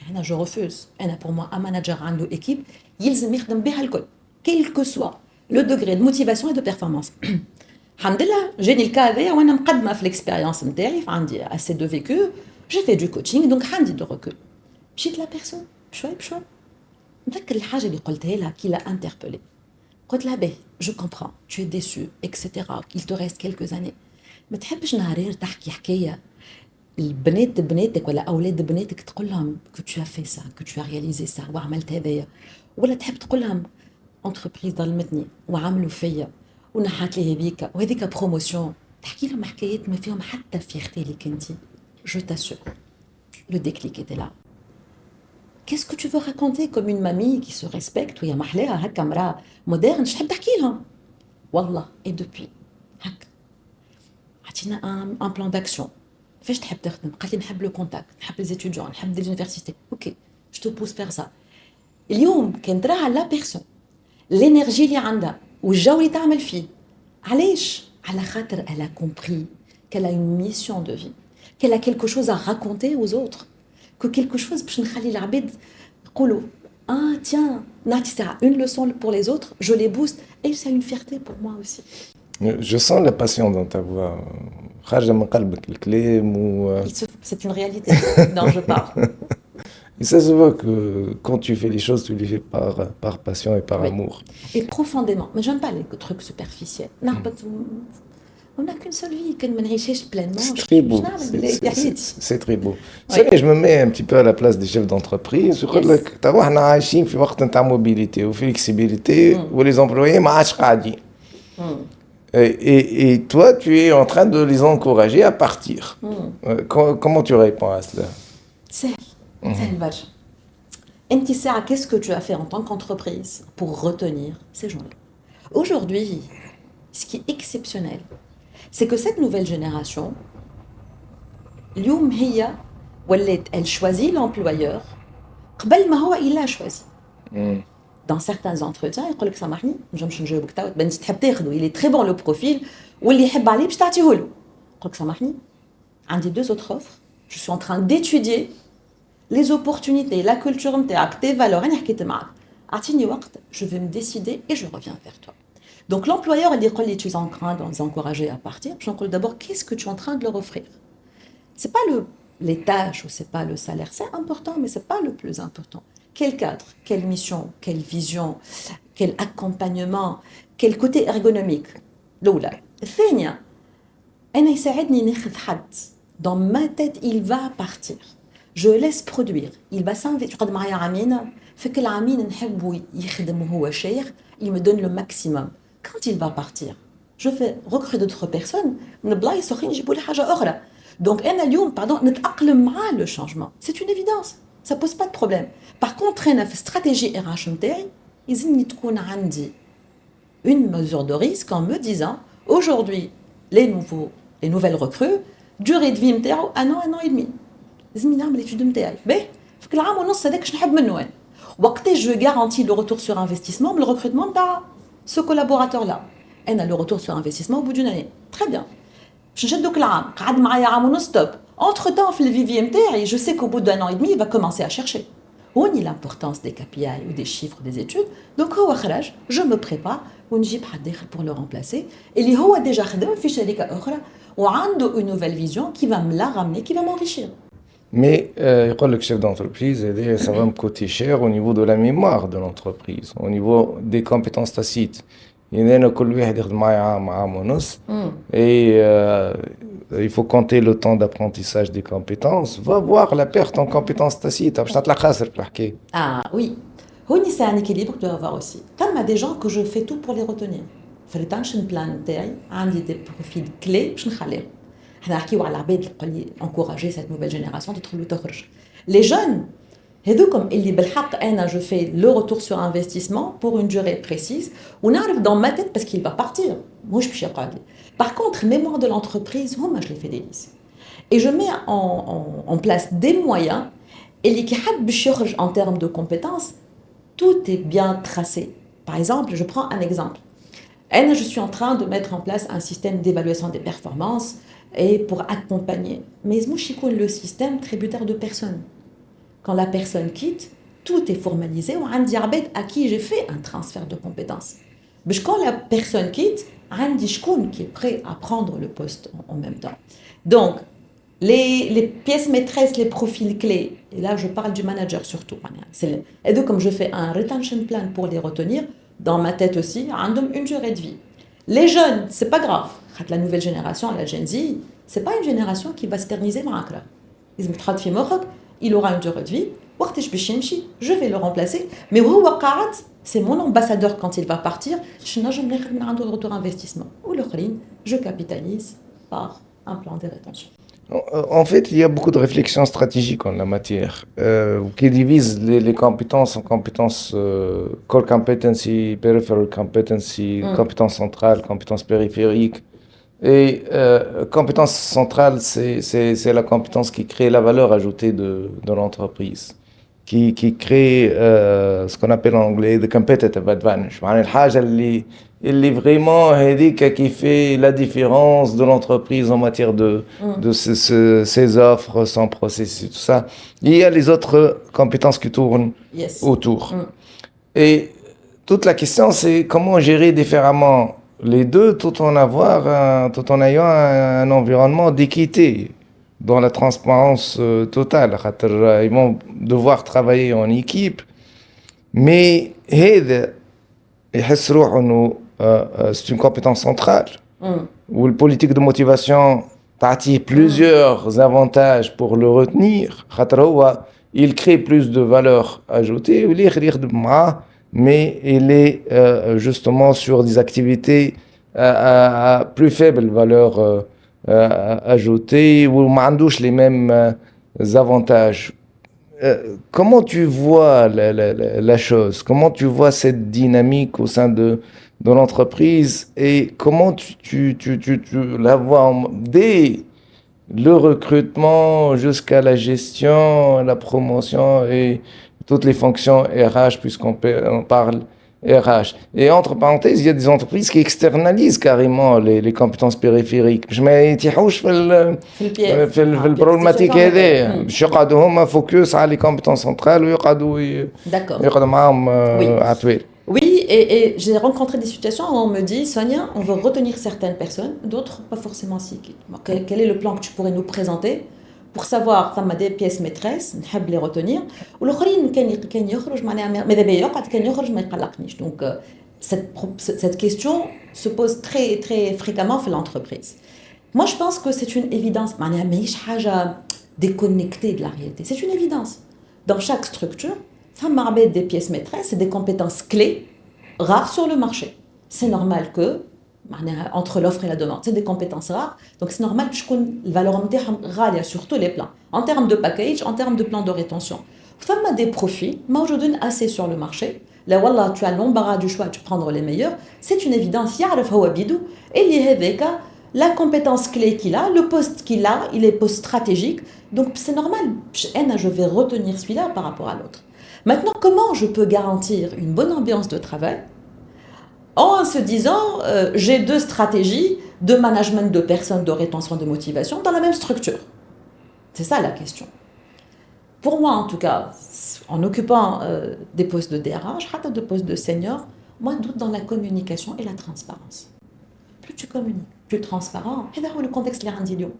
S2: هنا جو ريفوز. انا بور موا ا ماناجر عنده ايكيب يلزم يخدم بها الكل كيل كو سوا لو دوغري دو موتيفاسيون اي دو بيرفورمانس. الحمد لله جاني الكا هذايا وانا مقدمه في الاكسبيريونس نتاعي، عندي اسي دو فيكو، جي في دو كوتشينغ، دونك عندي دو ريكول. مشيت لا بيرسون بشوي بشوي. نتذكر الحاجه اللي قلتها لها كي لا انتربيلي، قلت لها باهي جو كومبرون tu es déçu اكسيتيرا il te reste quelques années، ما تحبش نهارير تحكي حكايه البنات بناتك ولا اولاد بناتك تقول لهم que tu as fait ça que tu as réalisé ça وعملت هذايا، ولا تحب تقول لهم انتربريز ظلمتني وعملوا فيا ونحات لي هذيك وهذيك بروموسيون، تحكي لهم حكايات ما فيهم حتى فيختي ليك انت. جو تاسور لو ديكليك était là. Qu'est-ce que tu veux raconter comme une mamie qui se respecte ويا محلاها هكا مراه مودرن؟ اش تحب تحكي لهم؟ والله اي دوبوي هكا عطينا ان بلان داكسيون. فاش تحب تخدم؟ قالت لي نحب لو كونتاكت، نحب لي ستوديون، نحب دي زونيفرسيتي. اوكي جو تو بوس فير سا. اليوم كان تراها لا بيرسون l'energie اللي عندها والجو اللي تعمل فيه، علاش؟ على خاطر elle a compris qu'elle a une mission de vie, qu'elle a quelque chose à raconter aux autres, que quelque chose باش نخلي العباد يقولوا tiens نعطي ساعة une leçon pour les autres, je les booste et c'est une fierté pour moi aussi.
S1: Je sens la passion dans ta voix. خارجة من قلبك الكلام
S2: C'est une réalité dont je parle.
S1: Et ça se voit que quand tu fais les choses, tu les fais par passion et par
S2: Oui.
S1: amour.
S2: Et profondément. Mais j'aime pas les trucs superficiels. On n'a qu'une seule vie, qu'on ne نعيشهاش pleinement.
S1: C'est très beau. C'est très beau. Oui. Je me mets un petit peu à la place des chefs d'entreprise. Je dis que tu vois, on a عايشين في وقت نتاع mobilité ou flexibilité où les employés ما عادش قاعدين. Et toi, tu es en train de les encourager à partir. Comment tu réponds à cela?
S2: C'est une vache. Intissera, qu'est-ce que tu as fait en tant qu'entreprise pour retenir ces gens-là? Aujourd'hui, ce qui est exceptionnel, c'est que cette nouvelle génération, elle choisit l'employeur, il a choisi. Dans certains entretiens, il dit سامحني نجمش نجاوبك توا بنتي تحب تاخذه il est très bon le profil واللي يحب عليه باش تعطيه له. يقول سامحني عندي deux autres offres, je suis en train d'étudier les opportunités, la culture نتاعك, tes valeurs, انا حكيت معاك. اعطيني وقت, je vais me décider et je reviens vers toi. Donc l'employeur il dit tu es en train de les encourager à partir. Je dis d'abord qu'est-ce que tu es en train de leur offrir? C'est pas les tâches ou c'est pas le salaire, c'est important mais c'est pas le plus important. Quel cadre, quelle mission, quelle vision, quel accompagnement, quel côté ergonomique. الأولى. الثانية أنا يساعدني ناخذ حد. Dans ma tête il va partir. Je laisse produire. Il va s'investir. تقعد معايا عامين في كل عامين نحبه يخدم وهو شيخ. Il me donne le maximum. Quand il va partir, je fais recruter d'autres personnes. من بلايص أخرين يجيبوا لي حاجة أخرى. Donc أنا اليوم نتأقلم مع le changement. C'est une évidence. Ça pose pas de problème. Par contre, أنا في stratégie RH نتاعي يلزمني تكون عندي une mesure de risque en me disant aujourd'hui les nouvelles recrues durée de vie نتاعو un an et demi. لازمني نعمل l'étude نتاعي. باهي في كل عام ونص هذاك شنو نحب منه أنا. وقتاش je garantis le retour sur investissement من le recrutement نتاع ce collaborateur là. أنا le retour sur investissement au bout d'une année. Très bien. باش نشدو كل عام قعد معايا عام ونص توب. Entre temps في الفيفي نتاعي je sais qu'au bout d'un an et demi il va commencer à chercher. هوني l'importance des KPI ou des chiffres des études. Donc هو خرج, je me prépare ونجيب حد آخر pour le remplacer. اللي هو déjà خدم في شركة أخرى وعنده une nouvelle vision qui va me la ramener, qui va m'enrichir.
S1: Mais يقول لك chef d'entreprise, ça va me coûter cher au niveau de la mémoire de l'entreprise, au niveau des compétences tacites. يعني أنا كل واحد يخدم معايا عام ونص et il faut compter le temps d'apprentissage des compétences. Va voir la perte en compétences tacites. باش تطلع خاسر في الحكاية.
S2: Ah oui. هوني c'est un équilibre que tu dois avoir aussi. Comme des gens que je fais tout pour les retenir. في الريتنشن بلان نتاعي عندي دي بروفيل كلي باش نخليهم. حنا نحكيو على العباد اللي قال لي انكوراجي سيت نوفيل جينيراسيون تدخل وتخرج. لي جون هذوكم اللي بالحق انا جو في لو retour sur investissement pour une durée précise ونعرف dans ma tête parce qu'il va partir. مش باش يقعد لي. Par contre, mémoire de l'entreprise, moi je les fidélise. Et je mets en place des moyens et les qui باش يخرج en termes de compétences, tout est bien tracé. Par exemple, je prends un exemple. Je suis en train de mettre en place un système d'évaluation des performances et pour accompagner. Mais moi, le système tributaire de personnes. Quand la personne quitte, tout est formalisé. On a un diabète à qui j'ai fait un transfert de compétences. Mais quand la personne quitte, un discours qui est prêt à prendre le poste en même temps. Donc, les pièces maîtresses, les profils clés, et là je parle du manager surtout. Et donc, comme je fais un retention plan pour les retenir, dans ma tête aussi, une durée de vie. Les jeunes, c'est pas grave. La nouvelle génération, la Gen Z, c'est pas une génération qui va s'éterniser. Il aura une durée de vie. Je vais le remplacer. Mais c'est mon ambassadeur quand il va partir. Je n'ai un retour investissement. Ou le je capitalise par un plan de rétention.
S1: En fait, il y a beaucoup de réflexions stratégiques en la matière qui divisent les compétences en compétences core competency, peripheral competency, compétences centrales, compétences périphériques. Et compétence centrale, c'est la compétence qui crée la valeur ajoutée de l'entreprise, qui crée ce qu'on appelle en anglais the competitive advantage. الحاجة اللي vraiment هذيك qui fait la différence de l'entreprise en matière de ses offres, son processus, tout ça. Il y a les autres compétences qui tournent autour. Et toute la question, c'est comment gérer différemment les deux tout en ayant un environnement d'équité dans la transparence totale. Ils vont devoir travailler en équipe, mais c'est une compétence centrale où la politique de motivation t'attire plusieurs avantages pour le retenir. Il crée plus de valeur ajoutée, mais il est justement sur des activités à plus faible valeur ajoutée où on n'a les mêmes avantages. Comment tu vois la chose? Comment tu vois cette dynamique au sein de l'entreprise et comment tu la vois dès le recrutement jusqu'à la gestion, la promotion et toutes les fonctions RH puisqu'on parle RH. Et entre parenthèses, il y a des entreprises qui externalisent carrément les compétences périphériques. Je m'étihouche في البروبلماتيك هذه باش يقعدوا هما فوكس على les compétences centrales ويقعدوا يقعدوا معاهم عطويل.
S2: Oui, et j'ai rencontré des situations où on me dit, Sonia, on veut retenir certaines personnes, d'autres pas forcément si. Quel est le plan que tu pourrais nous présenter pour savoir, فما des pièces maîtresses, نحب les retenir, والآخرين كان يخرج معناها ماذا بيا يقعد كان يخرج ما يقلقنيش. Donc cette question se pose très très fréquemment dans l'entreprise. Moi je pense que c'est une évidence, معناها ماهيش حاجة déconnectée de la réalité. C'est une évidence. Dans chaque structure, فما عباد des pièces maîtresses, c'est des compétences clés rares sur le marché. C'est normal que entre l'offre et la demande, c'est des compétences rares, donc c'est normal que la valeur غالية sur tous les plans, en termes de package, en termes de plan de rétention. فما des profils موجودين assez sur le marché. Là, wallah, tu as l'embarras du choix, tu prends les meilleurs. C'est une évidence. يعرف هو بيدو اللي هذاك la compétence clé qu'il a, le poste qu'il a, il est poste stratégique. Donc c'est normal. Je vais retenir celui-là par rapport à l'autre. Maintenant, comment je peux garantir une bonne ambiance de travail en se disant j'ai deux stratégies de management de personnes, de rétention, de motivation dans la même structure? C'est ça la question. Pour moi, en tout cas, en occupant des postes de DRH, des postes de senior, moi, je doute dans la communication et la transparence. Plus tu communiques, plus transparent, c'est le contexte اللي عندي اليوم.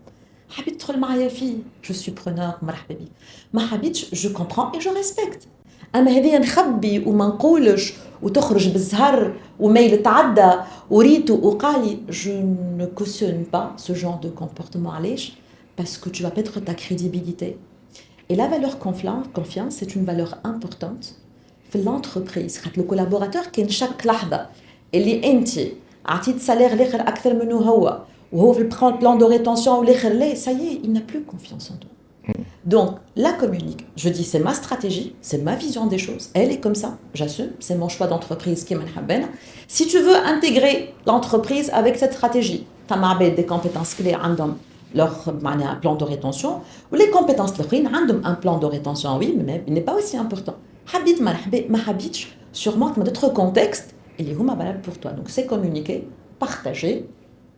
S2: حبيت تدخل معايا فيه, je suis preneur, مرحبا بك. ما حبيتش, je comprends et je respecte. أما هذه نخبي وما نقولش وتخرج بالزهر وميل تعدى وريتو وقالي, je ne cautionne pas ce genre de comportement. علاش? Parce que tu vas perdre ta crédibilité. Et la valeur confiance, c'est une valeur importante في l'entreprise. Le collaborateur كان chaque لحظة اللي أنت عطيت salaire l'آخر أكثر منه هو وهو في le plan de rétention والآخر لا, ça y est, il n'a plus confiance en toi. Donc, la communique, je dis c'est ma stratégie, c'est ma vision des choses, elle est comme ça, j'assume, c'est mon choix d'entreprise qui m'enhabben. Si tu veux intégrer l'entreprise avec cette stratégie, tu as des compétences clés, عندهم leur plan de rétention, ou les compétences l'autres, عندهم un plan de rétention, oui, mais il n'est pas aussi important. حبيت ما حبيتش, sûrement tu as d'autres contextes, et les huma valables pour toi. Donc, c'est communiquer, partager,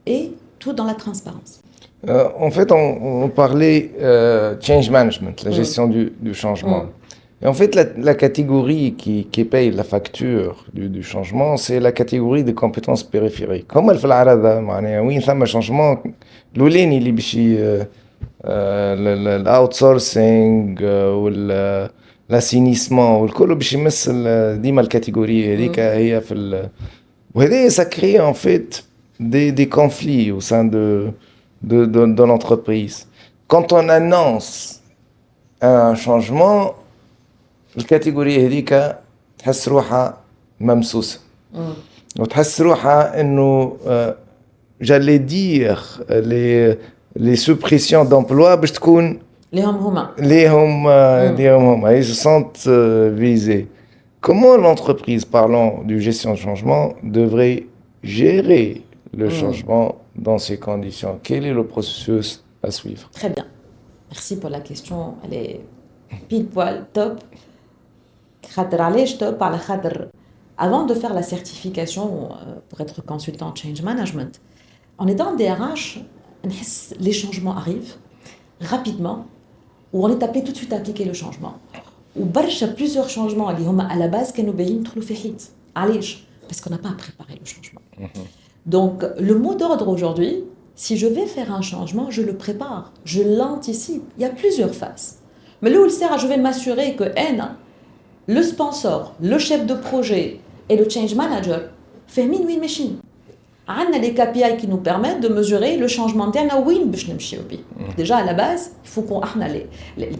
S2: et tout dans la transparence.
S1: En fait, on parlait change management, la gestion du changement. Et en fait, la catégorie qui paye la facture du changement, c'est la catégorie des compétences périphériques. Comme elle fait la rada, oui, ça m'a changement. L'oulin, il est l'outsourcing ou l'assainissement ou le كله باش يمثل ديما الكاتيجوري هذيك هي في وهذا ça crée en fait des conflits au sein de l'entreprise. Quand on annonce un changement, الكاتيجوري هذيك تحس روحها ممسوسة وتحس روحها إنه j'allais dire les suppressions d'emplois باش تكون ليهم هما ils se sentent visés. Comment l'entreprise, parlant du gestion de changement, devrait gérer le changement dans ces conditions? Quel est le processus à suivre?
S2: Très bien. Merci pour la question. Elle est pile poil, top. Avant de faire la certification pour être consultant change management, en étant DRH, les changements arrivent rapidement, où on est appelé tout de suite à appliquer le changement. Ou plusieurs changements à la base qui nous parce qu'on n'a pas préparé le changement. Donc, le mot d'ordre aujourd'hui, si je vais faire un changement, je le prépare, je l'anticipe. Il y a plusieurs phases. Mais là où je vais m'assurer que le sponsor, le chef de projet et le change manager font minuit machine. On a les KPI qui nous permettent de mesurer le changement interne à où باش نمشيو بيه. Déjà à la base, il faut qu'on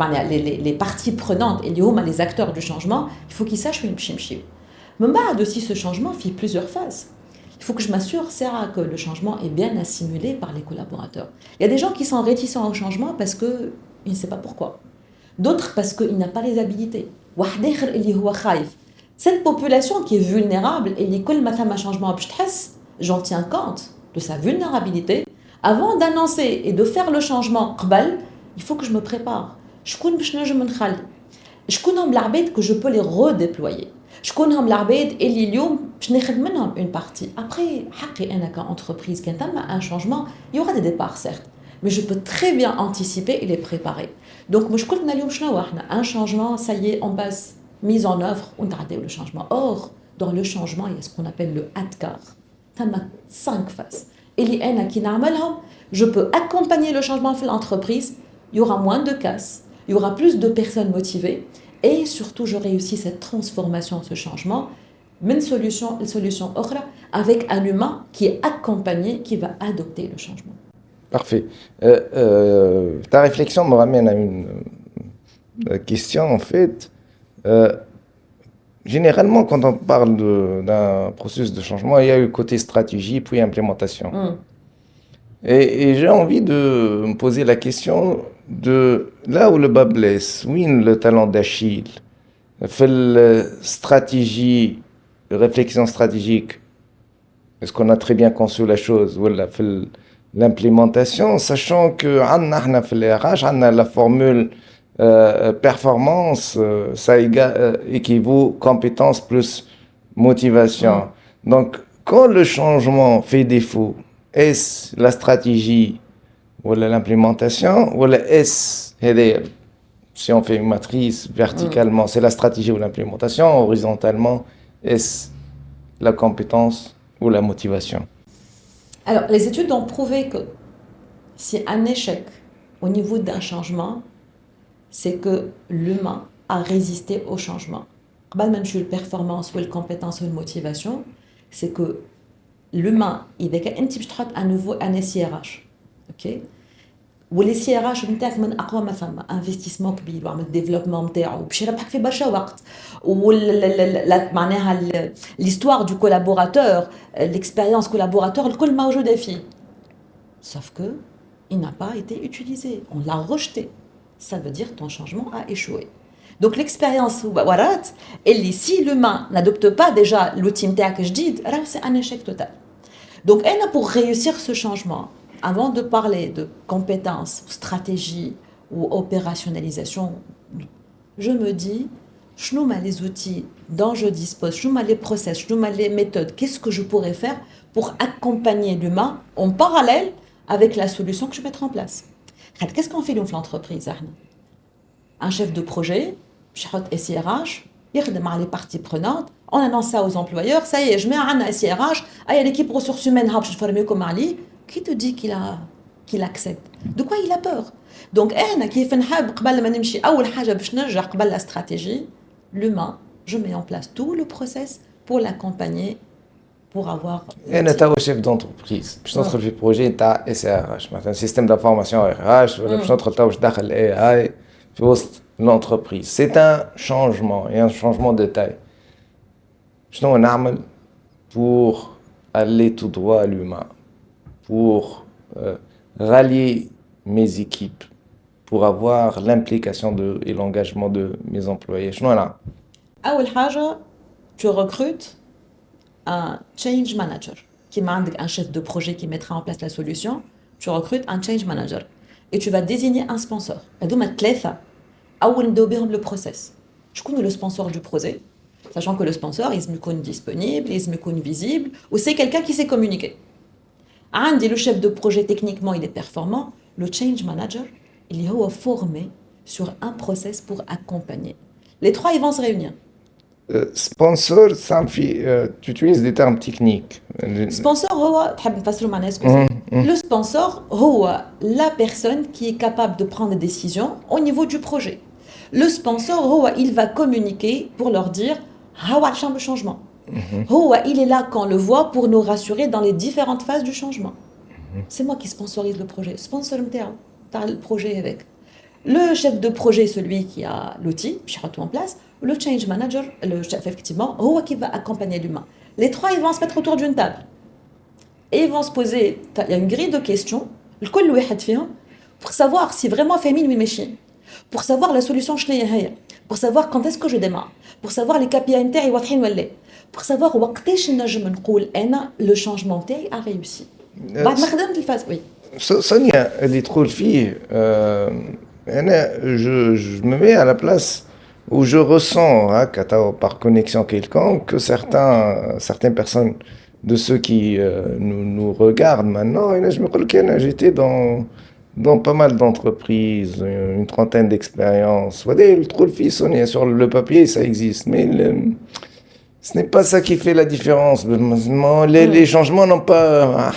S2: les parties prenantes et les acteurs du changement, il faut qu'ils sachent où باش نمشيو. Mais si ce changement fait plusieurs phases. Il faut que je m'assure, Sarah, que le changement est bien assimilé par les collaborateurs. Il y a des gens qui sont réticents au changement parce qu'ils ne savent pas pourquoi. D'autres parce qu'ils n'ont pas les habilités. Cette population qui est vulnérable, un changement, j'en tiens compte de sa vulnérabilité. Avant d'annoncer et de faire le changement, il faut que je me prépare. Je connais que je peux les redéployer. Je connais une partie. Après, entreprise qui a un changement, il y aura des départs, certes. Mais je peux très bien anticiper et les préparer. Donc, un changement, ça y est, on passe mise en œuvre, on a le changement. Or, dans le changement, il y a ce qu'on appelle le ADKAR. Tu as 5 phases. Et je peux accompagner le changement de l'entreprise, il y aura moins de casse, il y aura plus de personnes motivées. Et surtout, je réussis cette transformation, ce changement, une solution autre, avec un humain qui est accompagné, qui va adopter le changement.
S1: Parfait. Ta réflexion me ramène à une question, en fait. Généralement, quand on parle d'un processus de changement, il y a eu le côté stratégie, puis implémentation. Et j'ai envie de me poser la question de là où le bas blesse, oui, le talent d'Achille, fait la stratégie, réflexion stratégique, est-ce qu'on a très bien conçu la chose, ou fait l'implémentation, sachant que on a la formule performance, ça équivaut compétence plus motivation. Donc, quand le changement fait défaut, est-ce la stratégie ou l'implémentation ou est-ce, si on fait une matrice verticalement, c'est la stratégie ou l'implémentation, horizontalement, est-ce la compétence ou la motivation?
S2: Alors, les études ont prouvé que si un échec au niveau d'un changement, c'est que l'humain a résisté au changement. Même sur la performance ou la compétence ou la motivation, c'est que l'humain, il est un nouveau un SIRH. Ok? Ou les SIRH, من أقوى ما ثم investissement كبير وعمل développement نتاعو باش يربحك في برشا وقت. و معناها l'histoire du collaborateur, l'expérience collaborateur الكل موجودة فيه. Sauf que il n'a pas été utilisé, on l'a rejeté. ça veut dire ton changement a échoué. Donc l'expérience warat, et si l'humain n'adopte pas déjà l'outil نتاعك جديد, c'est un échec total. Donc pour réussir ce changement, avant de parler de compétences, stratégie ou opérationnalisation, je me dis, je les outils dont je dispose, je les process, je les méthodes, qu'est-ce que je pourrais faire pour accompagner l'humain en parallèle avec la solution que je vais mettre en place. Qu'est-ce qu'on fait dans l'entreprise? Un chef de projet, SIRH, il y a les parties prenantes, on annonce ça aux employeurs, ça y est, je mets un SIRH, il y a l'équipe ressources humaines, je vais former comme Ali, qui te dit qu'il accepte? De quoi il a peur? Donc, كيف نحب قبل ما نمشي أول حاجة باش نرجع قبل la stratégie, l'humain, je mets en place tout le process pour l'accompagner, pour avoir...
S1: انا توا شيف دونتربريز باش ندخل في بروجي تاع اس ار اش مثلا سيستم دافورماسيون ار اش ولا باش ندخل توا باش ندخل اي اي في وسط l'entreprise. C'est un changement et un changement de taille. شنو نعمل pour aller tout droit à l'humain, pour rallier mes équipes, pour avoir l'implication et l'engagement de mes employés. شنو نعمل؟
S2: أول حاجة tu recrutes un change manager qui m'a un chef de projet qui mettra en place la solution. Tu recrutes un change manager et tu vas désigner un sponsor. هذوما ثلاثة أول نبداو بهم le process. شكون le sponsor du projet? Sachant que le sponsor il est disponible, il est visible, ou c'est quelqu'un qui sait communiquer. عندي le chef de projet techniquement il est performant, le change manager il est formé sur un process pour accompagner. Les trois ils vont se réunir.
S1: Sponsor, ça me fait, tu utilises des termes techniques.
S2: Sponsor, le sponsor, la personne qui est capable de prendre des décisions au niveau du projet. Le sponsor, il va communiquer pour leur dire le changement. Il est là quand on le voit pour nous rassurer dans les différentes phases du changement. C'est moi qui sponsorise le projet. Sponsor le projet avec. Le chef de projet, celui qui a l'outil, puis tout en place. Le change manager, le chef effectivement, qui va accompagner l'humain. Les trois, ils vont se mettre autour d'une table. Et ils vont se poser, il y a une grille de questions, pour savoir si vraiment féminin ou méchant, pour savoir la solution pour savoir quand est-ce que je démarre, pour savoir les KPI internes, pour savoir le changement a réussi. Oui.
S1: Sonia, اللي تقول فيه أنا je me mets à la place où je ressens par connexion quelconque que certaines personnes de ceux qui nous regardent maintenant, et là je me dis que j'étais dans pas mal d'entreprises, une trentaine d'expériences. Le trop le Sonia, sur le papier ça existe, mais ce n'est pas ça qui fait la différence. Les changements n'ont pas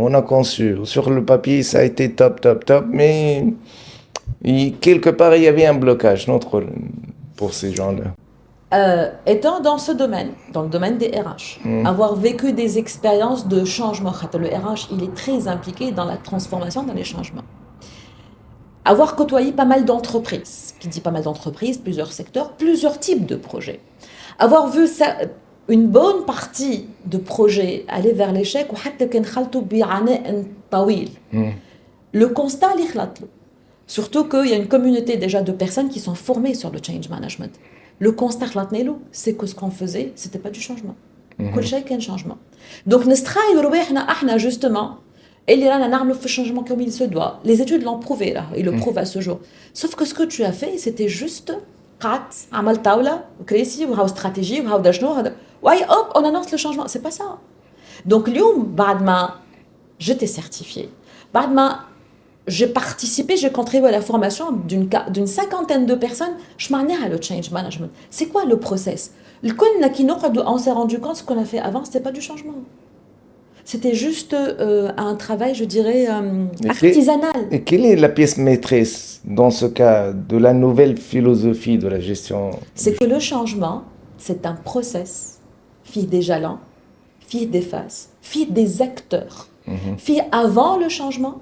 S1: on a conçu. Sur le papier ça a été top, mais quelque part il y avait un blocage pour ces gens-là.
S2: Étant dans ce domaine, dans le domaine des RH, avoir vécu des expériences de changement, le RH il est très impliqué dans la transformation, dans les changements. Avoir côtoyé pas mal d'entreprises, qui dit pas mal d'entreprises, plusieurs secteurs, plusieurs types de projets. Avoir vu ça, une bonne partie de projets aller vers l'échec, le constat surtout qu'il y a une communauté déjà de personnes qui sont formées sur le change management. Le constat c'est que ce qu'on faisait, c'était pas du changement. Quel changement. Donc nous justement et le changement comme il se doit. Les études l'ont prouvé là, ils le prouvent à ce jour. Sauf que ce que tu as fait, c'était juste عمل طاولة وكراسي وهاو stratégie وهاو دا شنو هذا on annonce le changement. C'est pas ça. Donc اليوم بعد ما j'étais certifiée, بعد ما j'ai participé, j'ai contribué à la formation d'une cinquantaine de personnes. Je m'en ai à le change management. C'est quoi le process? On s'est rendu compte que ce qu'on a fait avant, c'était pas du changement. C'était juste un travail, je dirais, artisanal.
S1: Et quelle est la pièce maîtresse dans ce cas de la nouvelle philosophie de la gestion?
S2: C'est que le changement, c'est un process, fait des jalons, fait des phases, fait des acteurs, fait avant le changement,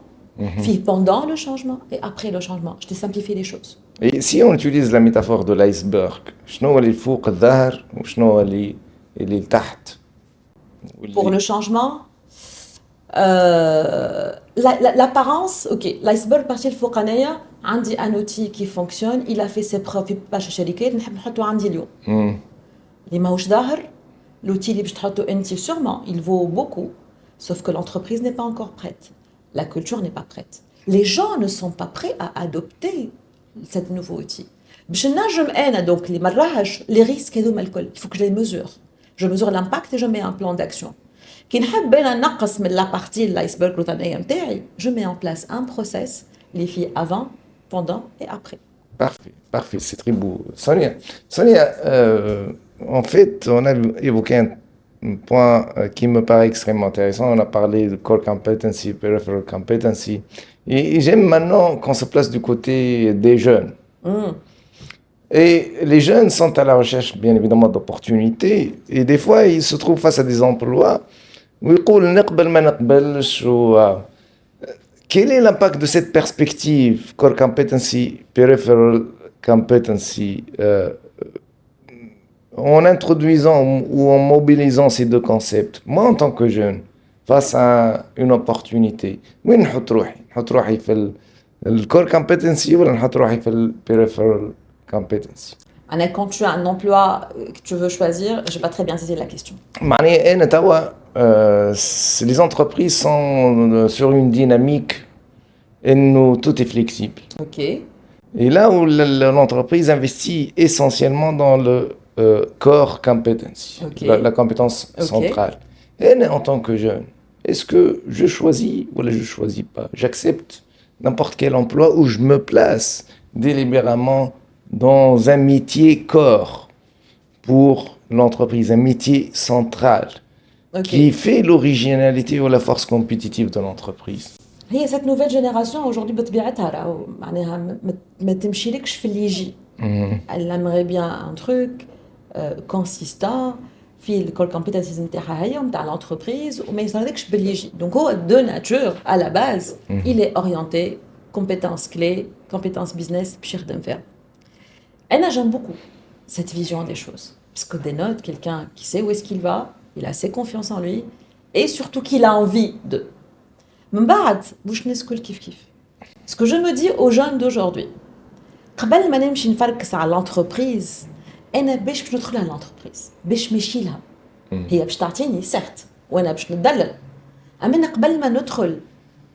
S2: fait pendant le changement et après le changement. Je t'ai simplifié les choses.
S1: Et si on utilise la métaphore de l'iceberg, شنو هو اللي فوق الظهر وشنو هو اللي تحت؟
S2: Pour le changement, l'apparence, ok, l'iceberg partie الفوقانية عندي un outil qui fonctionne, il a fait ses preuves في برشا شركات نحب نحطو عندي اليوم. اللي ماهوش ظاهر l'outil اللي باش تحطو انت sûrement il vaut beaucoup sauf que l'entreprise n'est pas encore prête. La culture n'est pas prête. Les gens ne sont pas prêts à adopter cet nouveau outil. باش نجم انا donc اللي ما نراهش les risques هذوما الكل il faut que je les mesure. Je mesure l'impact et je mets un plan d'action. كي نحب انا نقص من لا بارتي الايسبرغ الوطنيه نتاعي je mets en place un process les filles avant, pendant et après.
S1: Parfait, c'est très beau. Sonia, en fait, on a évoqué un point qui me paraît extrêmement intéressant. On a parlé de core competency, peripheral competency. Et j'aime maintenant qu'on se place du côté des jeunes. Et les jeunes sont à la recherche, bien évidemment, d'opportunités. Et des fois, ils se trouvent face à des emplois où ils disent نقبل ما نقبلش. Quel est l'impact de cette perspective core competency, peripheral competency en introduisant ou en mobilisant ces deux concepts? Moi, en tant que jeune, face à une opportunité, وين نحط روحي؟ نحط روحي في core competency ولا نحط روحي في peripheral competency?
S2: Quand tu as un emploi que tu veux choisir, je n'ai pas très bien saisi la question.
S1: معناها أنا توا les entreprises sont sur une dynamique où tout est flexible.
S2: Ok.
S1: Et là où l'entreprise investit essentiellement dans le core competency,
S2: Okay.
S1: la compétence centrale. Et en tant que jeune, est-ce que je choisis ou je ne choisis pas? J'accepte n'importe quel emploi où je me place délibérément dans un métier corps pour l'entreprise, un métier central.
S2: Okay.
S1: Qui fait l'originalité ou la force compétitive de l'entreprise.
S2: هي cette nouvelle génération aujourd'hui بطبيعتها راهو معناها ما تمشيلكش في اللي يجي. Elle aimerait bien un truc consistant في الكور كومبيتنسيز نتاعها هي ونتاع l'entreprise وما يصيرلكش باللي يجي. Donc هو de nature à la base il est orienté compétences clés, compétences business باش يخدم فيها. أنا j'aime beaucoup cette vision des choses parce que dénote quelqu'un qui sait où est-ce qu'il va. Il a assez confiance en lui et surtout qu'il a envie de. من بعد واش الناس الكل كيف. Ce que je me dis aux jeunes d'aujourd'hui. قبل ما نمشي نفركس على l'entreprise أنا باش ندخل على l'entreprise باش نمشي لها. هي باش تعطيني certes وأنا باش ندلل. أما قبل ما ندخل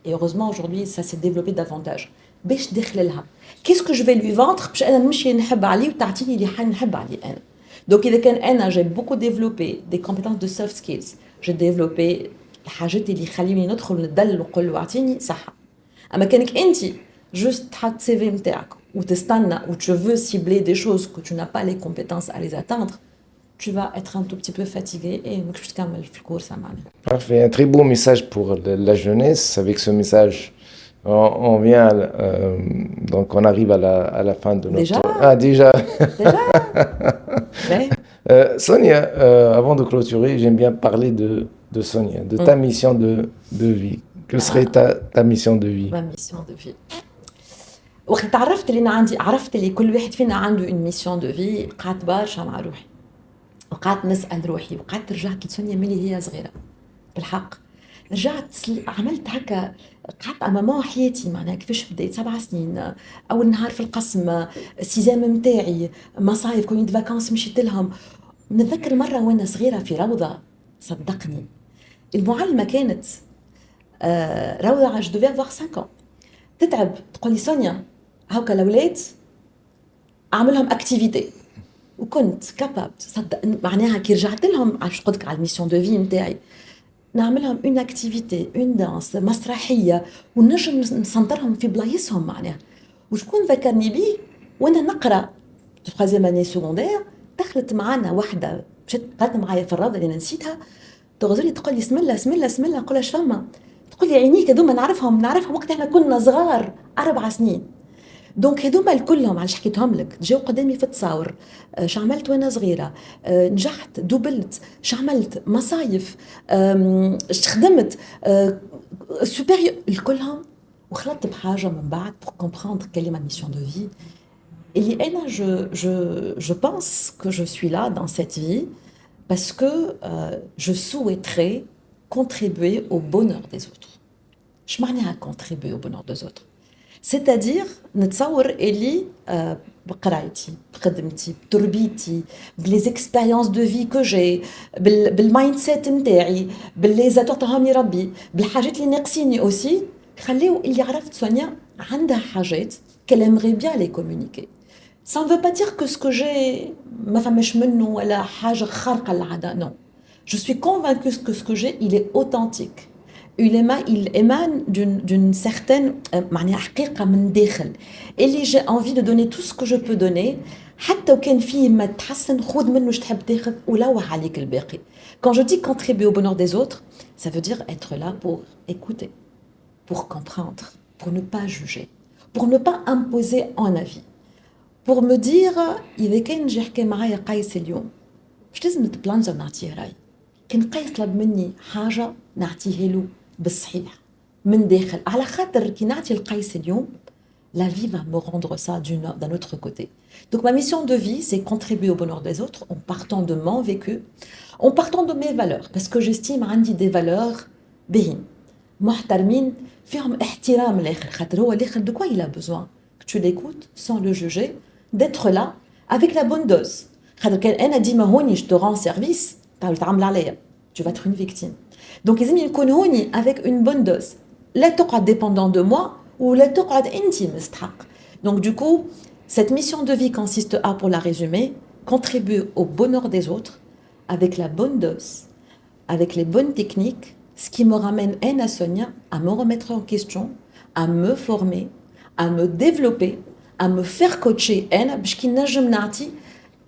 S2: et heureusement aujourd'hui ça s'est développé davantage. باش ندخل لها. Qu'est-ce que je vais lui vendre باش أنا نمشي نحب عليه وتعطيني اللي نحب عليه أنا. Donc, j'ai beaucoup développé des compétences de soft skills. J'ai développé الحاجات اللي يخليني ندخل ندل ونقول له اعطيني صحة. أما كانك أنت juste تحط CV نتاعك وتستنى و tu veux cibler des choses que tu n'as pas les compétences à les atteindre, tu vas être un tout petit peu fatigué et ماكش باش تكمل في الكورس معناها.
S1: Parfait, un très beau message pour la jeunesse. Avec ce message, on vient, donc on arrive à la fin de notre...
S2: Déjà?
S1: Ah, déjà.
S2: Déjà ouais.
S1: Sonia, avant de clôturer, j'aime bien parler de Sonia, de ta mission de vie. Quelle serait ta mission de vie?
S2: Ma mission de vie. وقت عرفت اللي كل واحد فينا عنده une mission de vie قعدت برشا مع روحي وقعدت نسأل روحي وقعدت رجعت لسونيا ملي هي صغيرة بالحق رجعت عملت هكا قعدت أمام حياتي معناها كيفاش بديت 7 سنين أول نهار في القسم السيزام متاعي مصايف كونيت فاكانس مشيت لهم نتذكر مرة وأنا صغيرة في روضة صدقني المعلمة كانت روضة je devais avoir 5 ans تتعب تقول لي سونيا هاكا الأولاد أعملهم أكتيفيتي وكنت كاباب صدق معناها كي رجعت لهم عرفت قلت لك على الميسيون دو في نتاعي نعملهم اون اكتيفيتي اون دانس مسرحيه ونجم نسنطرهم في بلايصهم معناها وشكون ذكرني بيه وانا نقرا تخازيم اني سكوندير دخلت معنا وحده مشات قعدت معايا في الروضه اللي انا نسيتها تغزلي تقول لي بسم الله نقول لها فما تقول لي عينيك هذوما نعرفهم وقت احنا كنا صغار 4 سنين دونك هذوما الكلهم علاش حكيتهم لك جاو قدامي في التصاور شعملت وانا صغيره نجحت دوبلت شعملت مصايف خدمت سوبيريور الكلهم وخلطت بحاجه من بعد pour comprendre quelle est ma mission de vie اللي انا je pense que je suis là dans cette vie parce que je souhaiterais contribuer au bonheur des autres. Je معناها contribuer au bonheur des autres. C'est-à-dire نتصور اللي بقرايتي بخدمتي بتربيتي بلي اكسبيريونس دو في كو جي بالمايند سيت نتاعي باللي زاد عطاهمني ربي بالحاجات اللي ناقصيني اوسي خليو اللي عرفت سونيا عندها حاجات qu'elle aimerait bien les communiquer. Ça ne veut pas dire que ce que j'ai ما فماش منه ولا حاجة خارقة للعادة non. Je suis convaincue que ce que j'ai il est authentique. Il émane d'une certaine معناها حقيقة من داخل اللي j'ai envie de donner tout ce que je peux donner حتى وكان فيه ما تحسن خذ منه اش تحب تاخذ ولوح عليك الباقي. Quand je dis contribuer au bonheur des autres, ça veut dire être là pour écouter, pour comprendre, pour ne pas juger, pour ne pas imposer un avis, pour me dire إذا كان جي حكى معايا قيس اليوم مش لازم نتبلانجا نعطيه راي كان قيس طلب مني حاجة نعطيه له بالصحيح من داخل على خاطر كي نعطي القيس اليوم la vie va me rendre ça d'un autre côté. Donc ma mission de vie, c'est contribuer au bonheur des autres en partant de mon vécu, en partant de mes valeurs, parce que j'estime عندي des valeurs باهين محترمين فيهم احترام الاخر خاطر هو الاخر de quoi il a besoin que tu l'écoutes sans le juger, d'être là avec la bonne dose. خاطر كان انا ديما هوني je te rends service تعمل عليا tu vas être une victime. Donc لازم يكون هوني avec une bonne dose. لا تقعد dépendant de moi ou لا تقعد انت مستحق. Donc du coup, cette mission de vie consiste à, pour la résumer, contribuer au bonheur des autres avec la bonne dose, avec les bonnes techniques, ce qui me ramène à Sonia à me remettre en question, à me former, à me développer, à me faire coacher أنا باش كي نجم نعطي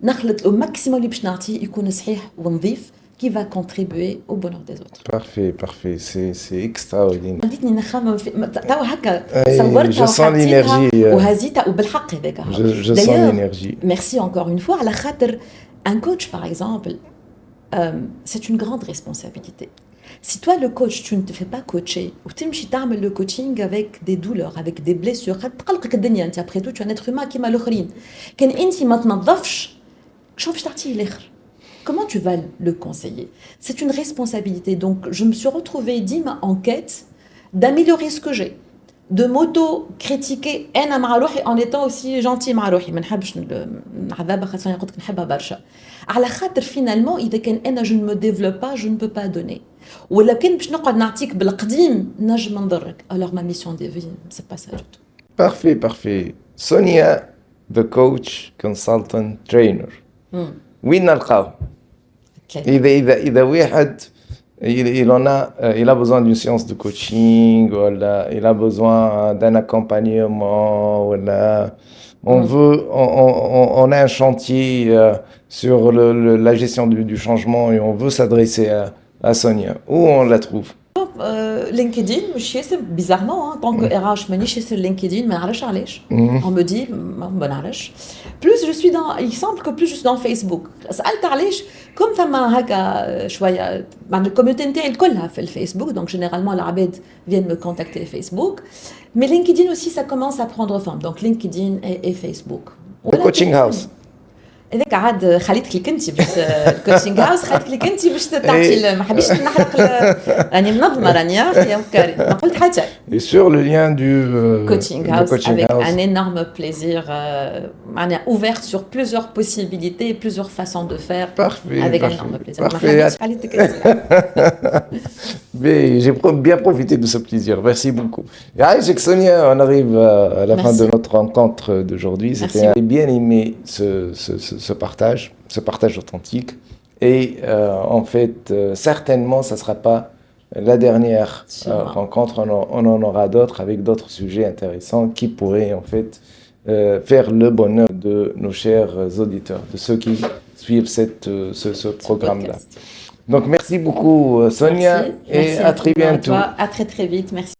S2: نخلط الماكسيموم اللي باش نعطي يكون صحيح ونظيف qui va contribuer au bonheur des autres.
S1: Parfait, parfait, c'est extraordinaire.
S2: خليتني نخمم توا هكا
S1: أي،
S2: صورتها
S1: je sens
S2: وحطيتها
S1: l'énergie.
S2: وهزيتها وبالحق هذاك.
S1: Je sens l'énergie.
S2: Merci encore une fois على خاطر un coach par exemple c'est une grande responsabilité. Si toi le coach tu ne te fais pas coacher ou تمشي تعمل le coaching avec des douleurs avec des blessures تقلقك الدنيا انت après tout tu es un être humain كيما الاخرين كان انت ما تنظفش شو باش تعطيه الاخر. Comment tu vas le conseiller? C'est une responsabilité. Donc, je me suis retrouvée dima en quête d'améliorer ce que j'ai, de m'auto-critiquer أنا مع روحي en étant aussi gentil مع روحي. ما نحبش نعذبها خاصة قلت لك نحبها برشا. على خاطر finalement إذا كان أنا je ne me développe pas, je ne peux pas donner. ولا كان باش نقعد نعطيك بالقديم نجم نضرك. Alors ma mission de vie, c'est pas ça du tout.
S1: Parfait, parfait. Sonia, the coach, consultant, trainer. وين نلقاو؟ إذا واحد il a besoin d'une séance de coaching ou il a besoin d'un accompagnement ou on a un chantier sur la gestion du changement et on veut s'adresser à Sonia. Où on la trouve?
S2: LinkedIn مش ياسر bizarrement tant que RH مانيش ياسر LinkedIن ما نعرفش علاش on me dit ما نعرفش plus je suis dans il semble que plus je suis dans Facebook سألت علاش comme فما هكا شويه مع الكوميونتي نتاعي كلها في الفيسبوك donc généralement العباد viennent me contacter Facebook mais LinkedIn aussi ça commence à prendre forme donc LinkedIn et Facebook.
S1: Le coaching house.
S2: هذاك عاد خليتك لك انت باش الكوتشينغ هاوس خليتك لك انت باش تعطي ما حبيتش نحرق راني منظمه راني في افكاري ما قلت حتى.
S1: Et sur le lien du
S2: coaching house avec un énorme plaisir معناها ouvert sur plusieurs possibilités plusieurs façons de faire.
S1: Parfait,
S2: avec
S1: parfait,
S2: un énorme plaisir.
S1: Parfait. Mais j'ai bien profité de ce plaisir. Merci beaucoup. Avec Sonia, on arrive à la fin de notre rencontre d'aujourd'hui. J'ai bien aimé ce partage authentique. Et en fait, certainement, ça ne sera pas la dernière rencontre. On en aura d'autres avec d'autres sujets intéressants qui pourraient en fait faire le bonheur de nos chers auditeurs, de ceux qui suivent ce programme-là. Donc merci beaucoup Sonia merci. Et merci à très bientôt.
S2: À très vite, merci.